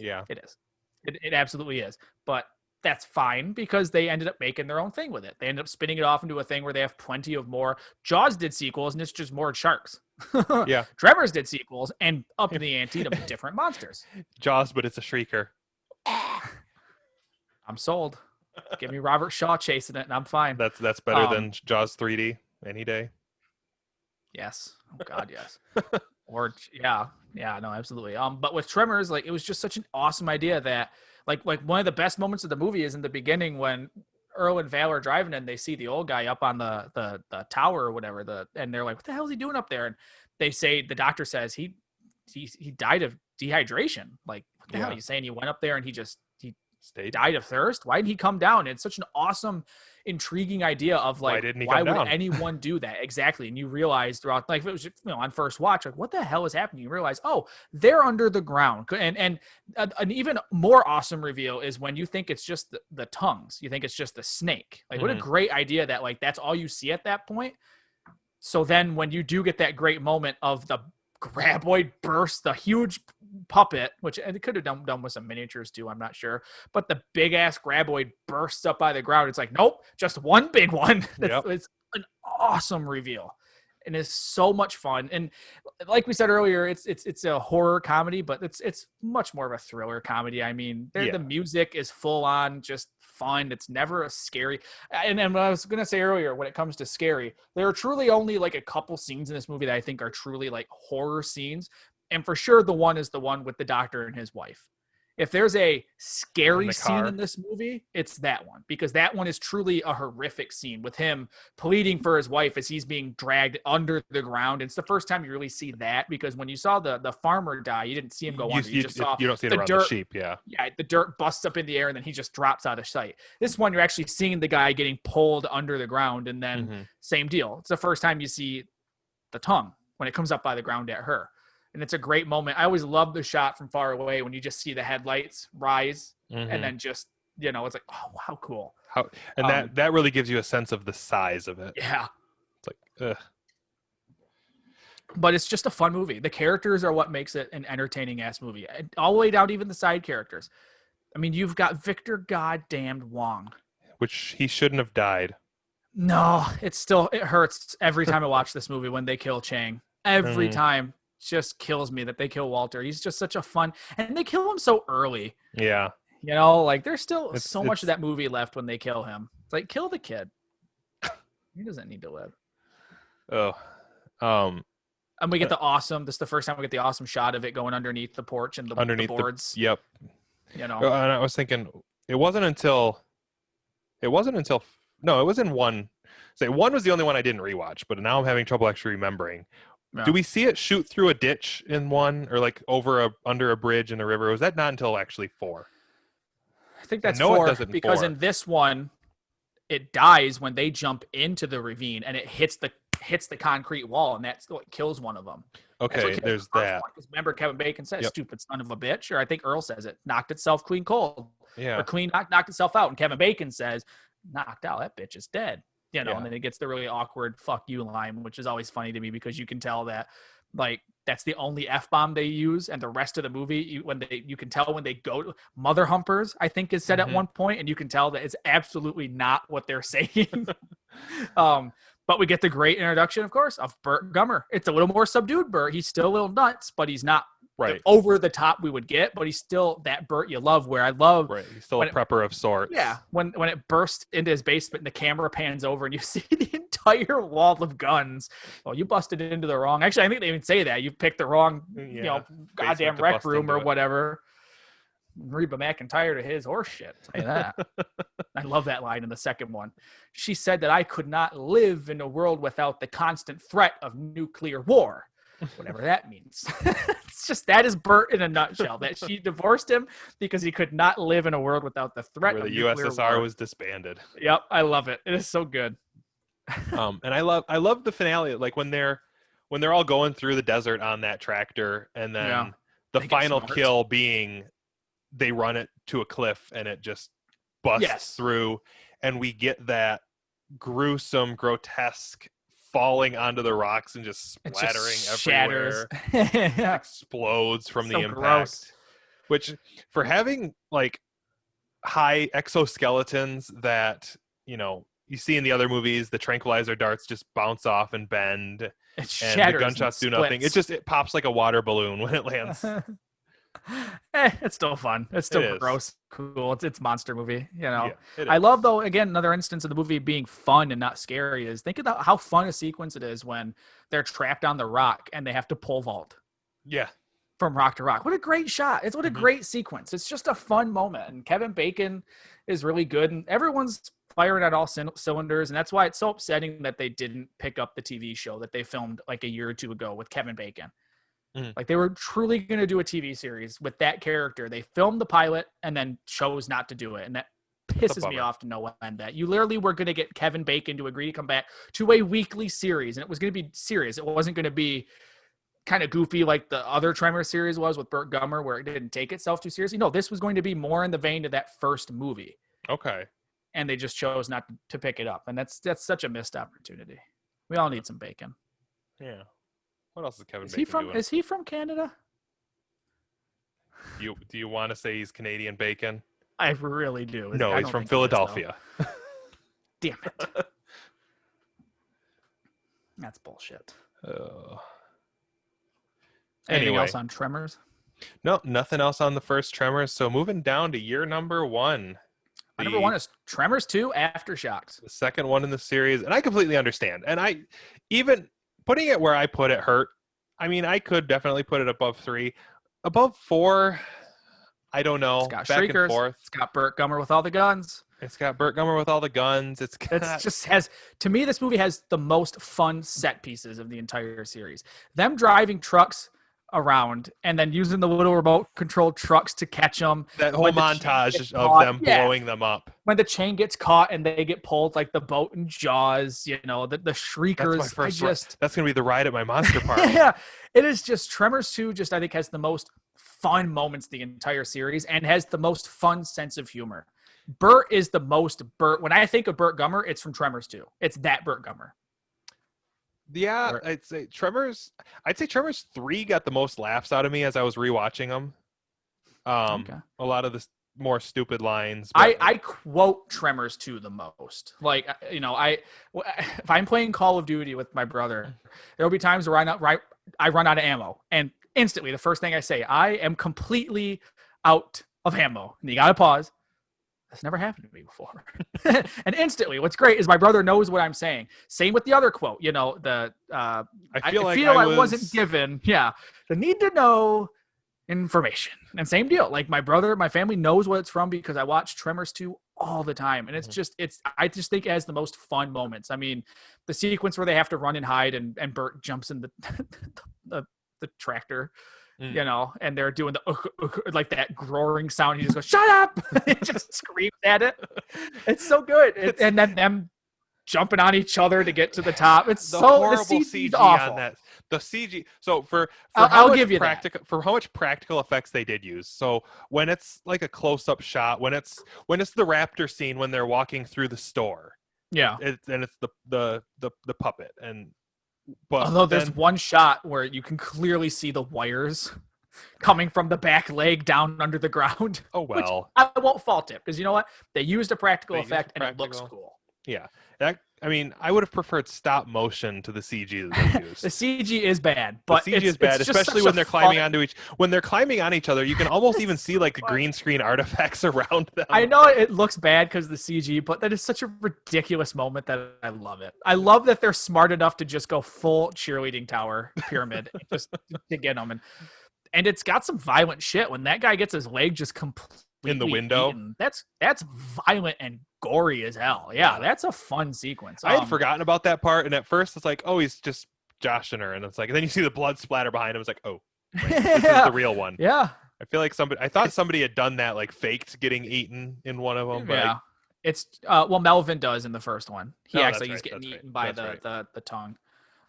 Yeah, it is. It absolutely is. But that's fine because they ended up making their own thing with it. They ended up spinning it off into a thing where they have plenty of more. Jaws did sequels, and it's just more sharks. Yeah. Tremors did sequels and up in the ante to different monsters. Jaws, but it's a shrieker. I'm sold. Give me Robert Shaw chasing it, and I'm fine. That's better than Jaws 3D any day. Yes. Oh God, yes. Or no, absolutely. But with Tremors, like it was just such an awesome idea that like one of the best moments of the movie is in the beginning when Earl and Val are driving and they see the old guy up on the tower or whatever, and they're like, what the hell is he doing up there? And they say, the doctor says he died of dehydration. Like, what the hell are you saying? He went up there and he died of thirst. Why didn't he come down? It's such an awesome, intriguing idea of like, why would anyone do that? Exactly. And you realize throughout, like, if it was, on first watch, like, what the hell is happening? You realize, oh, they're under the ground. And an even more awesome reveal is when you think it's just the tongues. You think it's just the snake. Like, what a great idea that, like, that's all you see at that point. So then when you do get that great moment of the graboid burst, the huge puppet, which it could have done with some miniatures too, I'm not sure, but the big ass graboid bursts up by the ground. It's like, nope, just one big one. It's an awesome reveal, and it's so much fun. And like we said earlier, it's a horror comedy, but it's much more of a thriller comedy. I mean, the music is full on just fun. It's never a scary. And what I was gonna say earlier, when it comes to scary, there are truly only like a couple scenes in this movie that I think are truly like horror scenes. And for sure, the one is the one with the doctor and his wife. If there's a scary scene in this movie, it's that one, because that one is truly a horrific scene with him pleading for his wife as he's being dragged under the ground. It's the first time you really see that, because when you saw the farmer die, you didn't see him go under. You just saw you don't see it around the sheep. Yeah, the dirt busts up in the air and then he just drops out of sight. This one, you're actually seeing the guy getting pulled under the ground, and then same deal. It's the first time you see the tongue when it comes up by the ground at her. And it's a great moment. I always love the shot from far away when you just see the headlights rise and then just, it's like, oh, how cool. That really gives you a sense of the size of it. Yeah. It's like, ugh. But it's just a fun movie. The characters are what makes it an entertaining ass movie. All the way down to even the side characters. I mean, you've got Victor goddamned Wong. Which he shouldn't have died. No, it hurts every time I watch this movie when they kill Chang. Every time. Just kills me that they kill Walter. He's just such a fun, and they kill him so early. Yeah. Like there's still so much of that movie left when they kill him. It's like, kill the kid. He doesn't need to live. Oh. And we get this is the first time we get the awesome shot of it going underneath the porch and the boards. Yep. And I was thinking it was in one. Say one was the only one I didn't rewatch, but now I'm having trouble actually remembering. Yeah. Do we see it shoot through a ditch in one, or like under a bridge in a river? Or was that not until actually 4? I think that's 4, because in this one, it dies when they jump into the ravine and it hits the concrete wall, and that's what kills one of them. Okay, there's that. Because remember, Kevin Bacon says, Yep. "Stupid son of a bitch," or I think Earl says it, knocked itself clean cold, Yeah. or knocked itself out. And Kevin Bacon says, "Knocked out, that bitch is dead." You know, and then it gets the really awkward "fuck you" line, which is always funny to me because you can tell that like that's the only F-bomb they use, and the rest of the movie, you can tell when they go to Mother Humpers, I think is said at one point, and you can tell that it's absolutely not what they're saying. But we get the great introduction, of course, of Burt Gummer. It's a little more subdued Burt. He's still a little nuts, but he's not over the top we would get, but he's still that Burt you love, where I love. Right. He's still a prepper of sorts. Yeah. When it bursts into his basement and the camera pans over and you see the entire wall of guns. Well, you busted into the wrong. Actually, I think they even say that. You picked the wrong, goddamn rec room or whatever. Reba McEntire to his horse shit. I'll tell you that. I love that line in the second one. She said that I could not live in a world without the constant threat of nuclear war. Whatever that means. It's just, that is Burt in a nutshell, that she divorced him because he could not live in a world without the threat of nuclear war. The USSR was disbanded. Yep, I love it. It is so good. And I love the finale, like when they're all going through the desert on that tractor, and then the final kill being they run it to a cliff and it just busts through, and we get that gruesome, grotesque falling onto the rocks and just splattering everywhere. Explodes from the impact. Gross. Which, for having like high exoskeletons that you see in the other movies, the tranquilizer darts just bounce off and bend, and the gunshots do nothing. It pops like a water balloon when it lands. It's still fun. It's still gross, cool. It's monster movie, I love, though, again, another instance of the movie being fun and not scary is, think about how fun a sequence it is when they're trapped on the rock and they have to pole vault. Yeah. From rock to rock. What a great shot. What a great sequence. It's just a fun moment. And Kevin Bacon is really good, and everyone's firing at all cylinders. And that's why it's so upsetting that they didn't pick up the TV show that they filmed like a year or two ago with Kevin Bacon. Like, they were truly going to do a TV series with that character. They filmed the pilot and then chose not to do it. And that pisses me off to no end, that you literally were going to get Kevin Bacon to agree to come back to a weekly series. And it was going to be serious. It wasn't going to be kind of goofy like the other Tremors series was with Burt Gummer, where it didn't take itself too seriously. No, this was going to be more in the vein of that first movie. Okay. And they just chose not to pick it up. And that's such a missed opportunity. We all need some bacon. Yeah. What else is Kevin Bacon doing? Is he from Canada? Do you want to say he's Canadian bacon? I really do. No, he's from Philadelphia. Damn it. That's bullshit. Anything else on Tremors? No, nothing else on the first Tremors. So moving down to year number 1. Number 1 is Tremors 2 Aftershocks. The second one in the series. And I completely understand. And I even... putting it where I put it hurt. I mean, I could definitely put it above 3. Above 4, I don't know. It's got shriekers. And forth. It's got Burt Gummer with all the guns. To me, this movie has the most fun set pieces of the entire series. Them driving trucks around and then using the little remote controlled trucks to catch them. That whole montage of them blowing them up. When the chain gets caught and they get pulled, like the boat in Jaws, the shriekers. That's going to be the ride at my monster park. Yeah, it is just Tremors 2 I think has the most fun moments the entire series and has the most fun sense of humor. Burt is the most Burt. When I think of Burt Gummer, it's from Tremors 2. It's that Burt Gummer. Yeah, I'd say Tremors 3 got the most laughs out of me as I was rewatching them. A lot of the more stupid lines. I quote Tremors 2 the most. Like, if I'm playing Call of Duty with my brother, there'll be times where I run out of ammo, and instantly the first thing I say, I am completely out of ammo. And you gotta pause. That's never happened to me before. And instantly, what's great is my brother knows what I'm saying. Same with the other quote. I feel I wasn't given the need to know information. And same deal. Like, my family knows what it's from because I watch Tremors 2 all the time. And I just think it has the most fun moments. I mean, the sequence where they have to run and hide and Burt jumps in the tractor you know, and they're doing the like that roaring sound. He just goes, "Shut up!" and just screams at it. It's so good, and then them jumping on each other to get to the top. It's the so horrible the CG awful. on that. The CG. So for I'll give you that. For how much practical effects they did use. So when it's like a close up shot, when it's the raptor scene when they're walking through the store, and it's the puppet, and but although there's one shot where you can clearly see the wires coming from the back leg down under the ground. Oh well, I won't fault it because you know what, they used a practical effect and it looks cool. Yeah, I mean, I would have preferred stop motion to the CG that they used. The CG is bad, but the CG is bad, especially when they're climbing on each other. You can almost even see like the green screen artifacts around them. I know it looks bad because of the CG, but that is such a ridiculous moment that I love it. I love that they're smart enough to just go full cheerleading tower pyramid just to get them, and it's got some violent shit when that guy gets his leg just completely in the window. Eaten. That's violent and gory as hell. Yeah, that's a fun sequence. I had forgotten about that part, and at first it's like, oh, he's just joshing her, and it's like, and then you see the blood splatter behind him. It's like, oh, wait, this is the real one. Yeah, I feel like I thought somebody had done that, like faked getting eaten in one of them. But yeah, it's well, Melvin does in the first one. He's getting eaten by the tongue.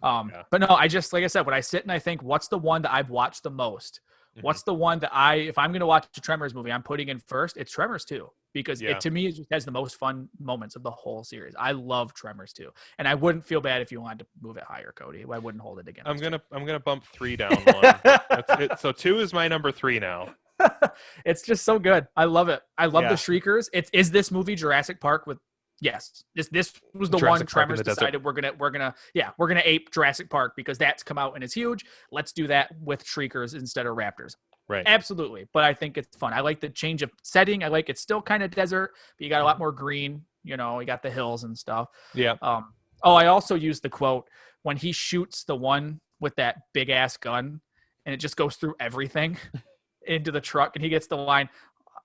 But no, I just, like I said, when I sit and I think, what's the one that I've watched the most? What's the one that if I'm going to watch a Tremors movie, I'm putting in first? It's Tremors 2 because it, to me, it just has the most fun moments of the whole series. I love Tremors 2, and I wouldn't feel bad if you wanted to move it higher, Cody. I wouldn't hold it against. I'm gonna bump 3 down one. So 2 is my number 3 now. It's just so good. I love it. I love the Shriekers. Is this movie Jurassic Park with? Yes, this was the one Tremors decided we're gonna ape Jurassic Park because that's come out and it's huge. Let's do that with Shriekers instead of raptors. Right. Absolutely. But I think it's fun. I like the change of setting. I like it's still kind of desert, but you got a lot more green. You know, you got the hills and stuff. Yeah. I also used the quote when he shoots the one with that big ass gun and it just goes through everything into the truck, and he gets the line,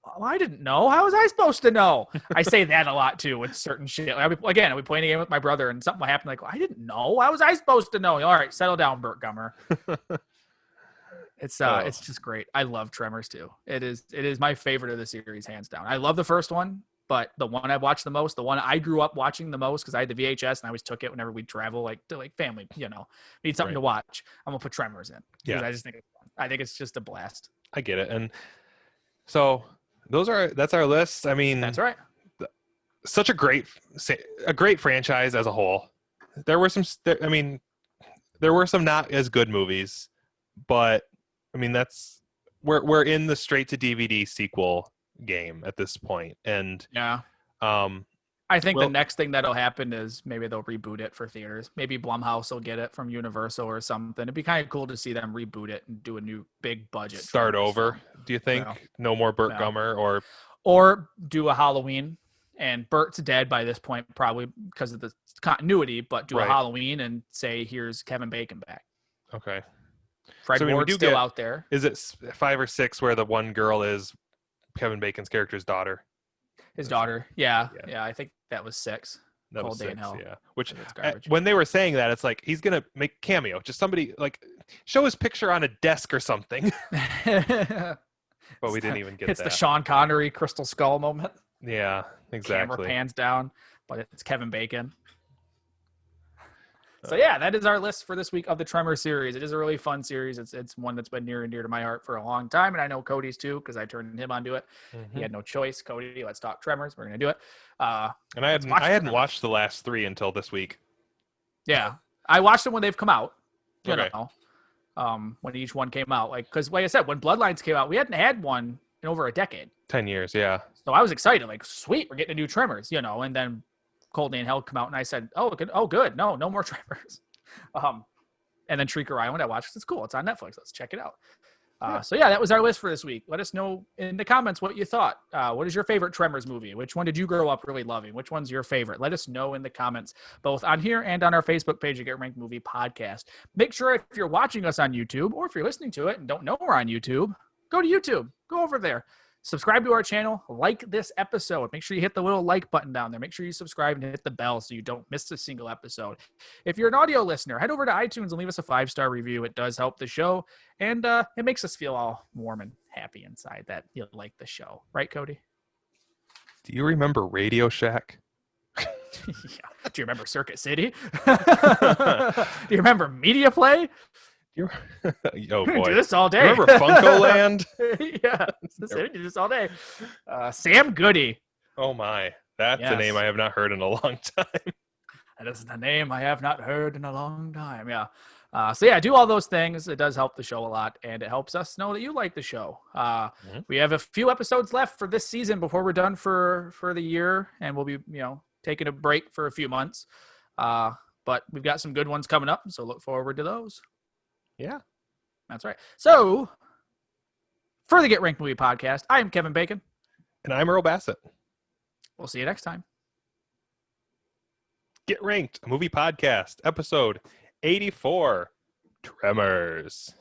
"Oh, I didn't know. How was I supposed to know?" I say that a lot too with certain shit. I'll be playing a game with my brother and something will happen. Like, I didn't know. How was I supposed to know? All right, settle down, Burt Gummer. It's just great. I love Tremors too. It is my favorite of the series, hands down. I love the first one, but the one I watched the most, the one I grew up watching the most, because I had the VHS and I always took it whenever we'd travel, like to family, need something to watch. I'm gonna put Tremors in. Yeah, I just think it's fun. I think it's just a blast. I get it, and so that's our list. I mean, that's right. Such a great franchise as a whole. There were some not as good movies, but I mean we're in the straight to DVD sequel game at this point, and I think the next thing that'll happen is maybe they'll reboot it for theaters. Maybe Blumhouse will get it from Universal or something. It'd be kind of cool to see them reboot it and do a new big budget. Start over. Do you think? No more Burt Gummer or do a Halloween, and Burt's dead by this point probably because of the continuity, but do a Halloween and say, here's Kevin Bacon back. Okay. Fred Ward's still out there. Is it 5 or 6 where the one girl is Kevin Bacon's character's daughter? His daughter. Yeah. I think that was 6. That was 6, Hell. yeah. Which, when they were saying that, it's like, he's going to make cameo. Just somebody, like, show his picture on a desk or something. But we didn't even get It's the Sean Connery Crystal Skull moment. Yeah, exactly. Camera pans down, but it's Kevin Bacon. So yeah, that is our list for this week of the Tremors series. It is a really fun series. It's one that's been near and dear to my heart for a long time, and I know Cody's too because I turned him onto it. He had no choice. Cody, let's talk Tremors. We're gonna do it. And I hadn't watched the last 3 until this week. Yeah, I watched them when they've come out. You Okay. know, when each one came out, because like I said, when Bloodlines came out, we hadn't had one in over a decade. 10 years, yeah. So I was excited, like, sweet, we're getting a new Tremors, and then Cold Day in Hell come out, and I said, oh, good, no more Tremors. And then Shrieker Island, I watched. It's cool. It's on Netflix. Let's check it out. So yeah, that was our list for this week. Let us know in the comments what you thought. What is your favorite Tremors movie? Which one did you grow up really loving? Which one's your favorite? Let us know in the comments, both on here and on our Facebook page at Get Ranked Movie Podcast. Make sure if you're watching us on YouTube, or if you're listening to it and don't know we're on YouTube, go to YouTube. Go over there. subscribe to our channel, like this episode. Make sure you hit the little like button down there. Make sure you subscribe and hit the bell so you don't miss a single episode. If you're an audio listener, head over to iTunes and leave us a 5-star review. It does help the show, and it makes us feel all warm and happy inside that you like the show. Right, Cody? Do you remember Radio Shack? Yeah. Do you remember Circuit City? Do you remember Media Play? Oh boy, do this all day. Remember Funko Land? Yeah, do this all day. Sam Goody. Oh my, that's a name I have not heard in a long time. That is the name I have not heard in a long time. Yeah. So yeah, do all those things. It does help the show a lot, and it helps us know that you like the show. We have a few episodes left for this season before we're done for the year, and we'll be taking a break for a few months. But we've got some good ones coming up, so look forward to those. Yeah, that's right. So for the Get Ranked Movie Podcast, I am Kevin Bacon, and I'm Earl Bassett. We'll see you next time. Get Ranked, a movie podcast, episode 84, Tremors.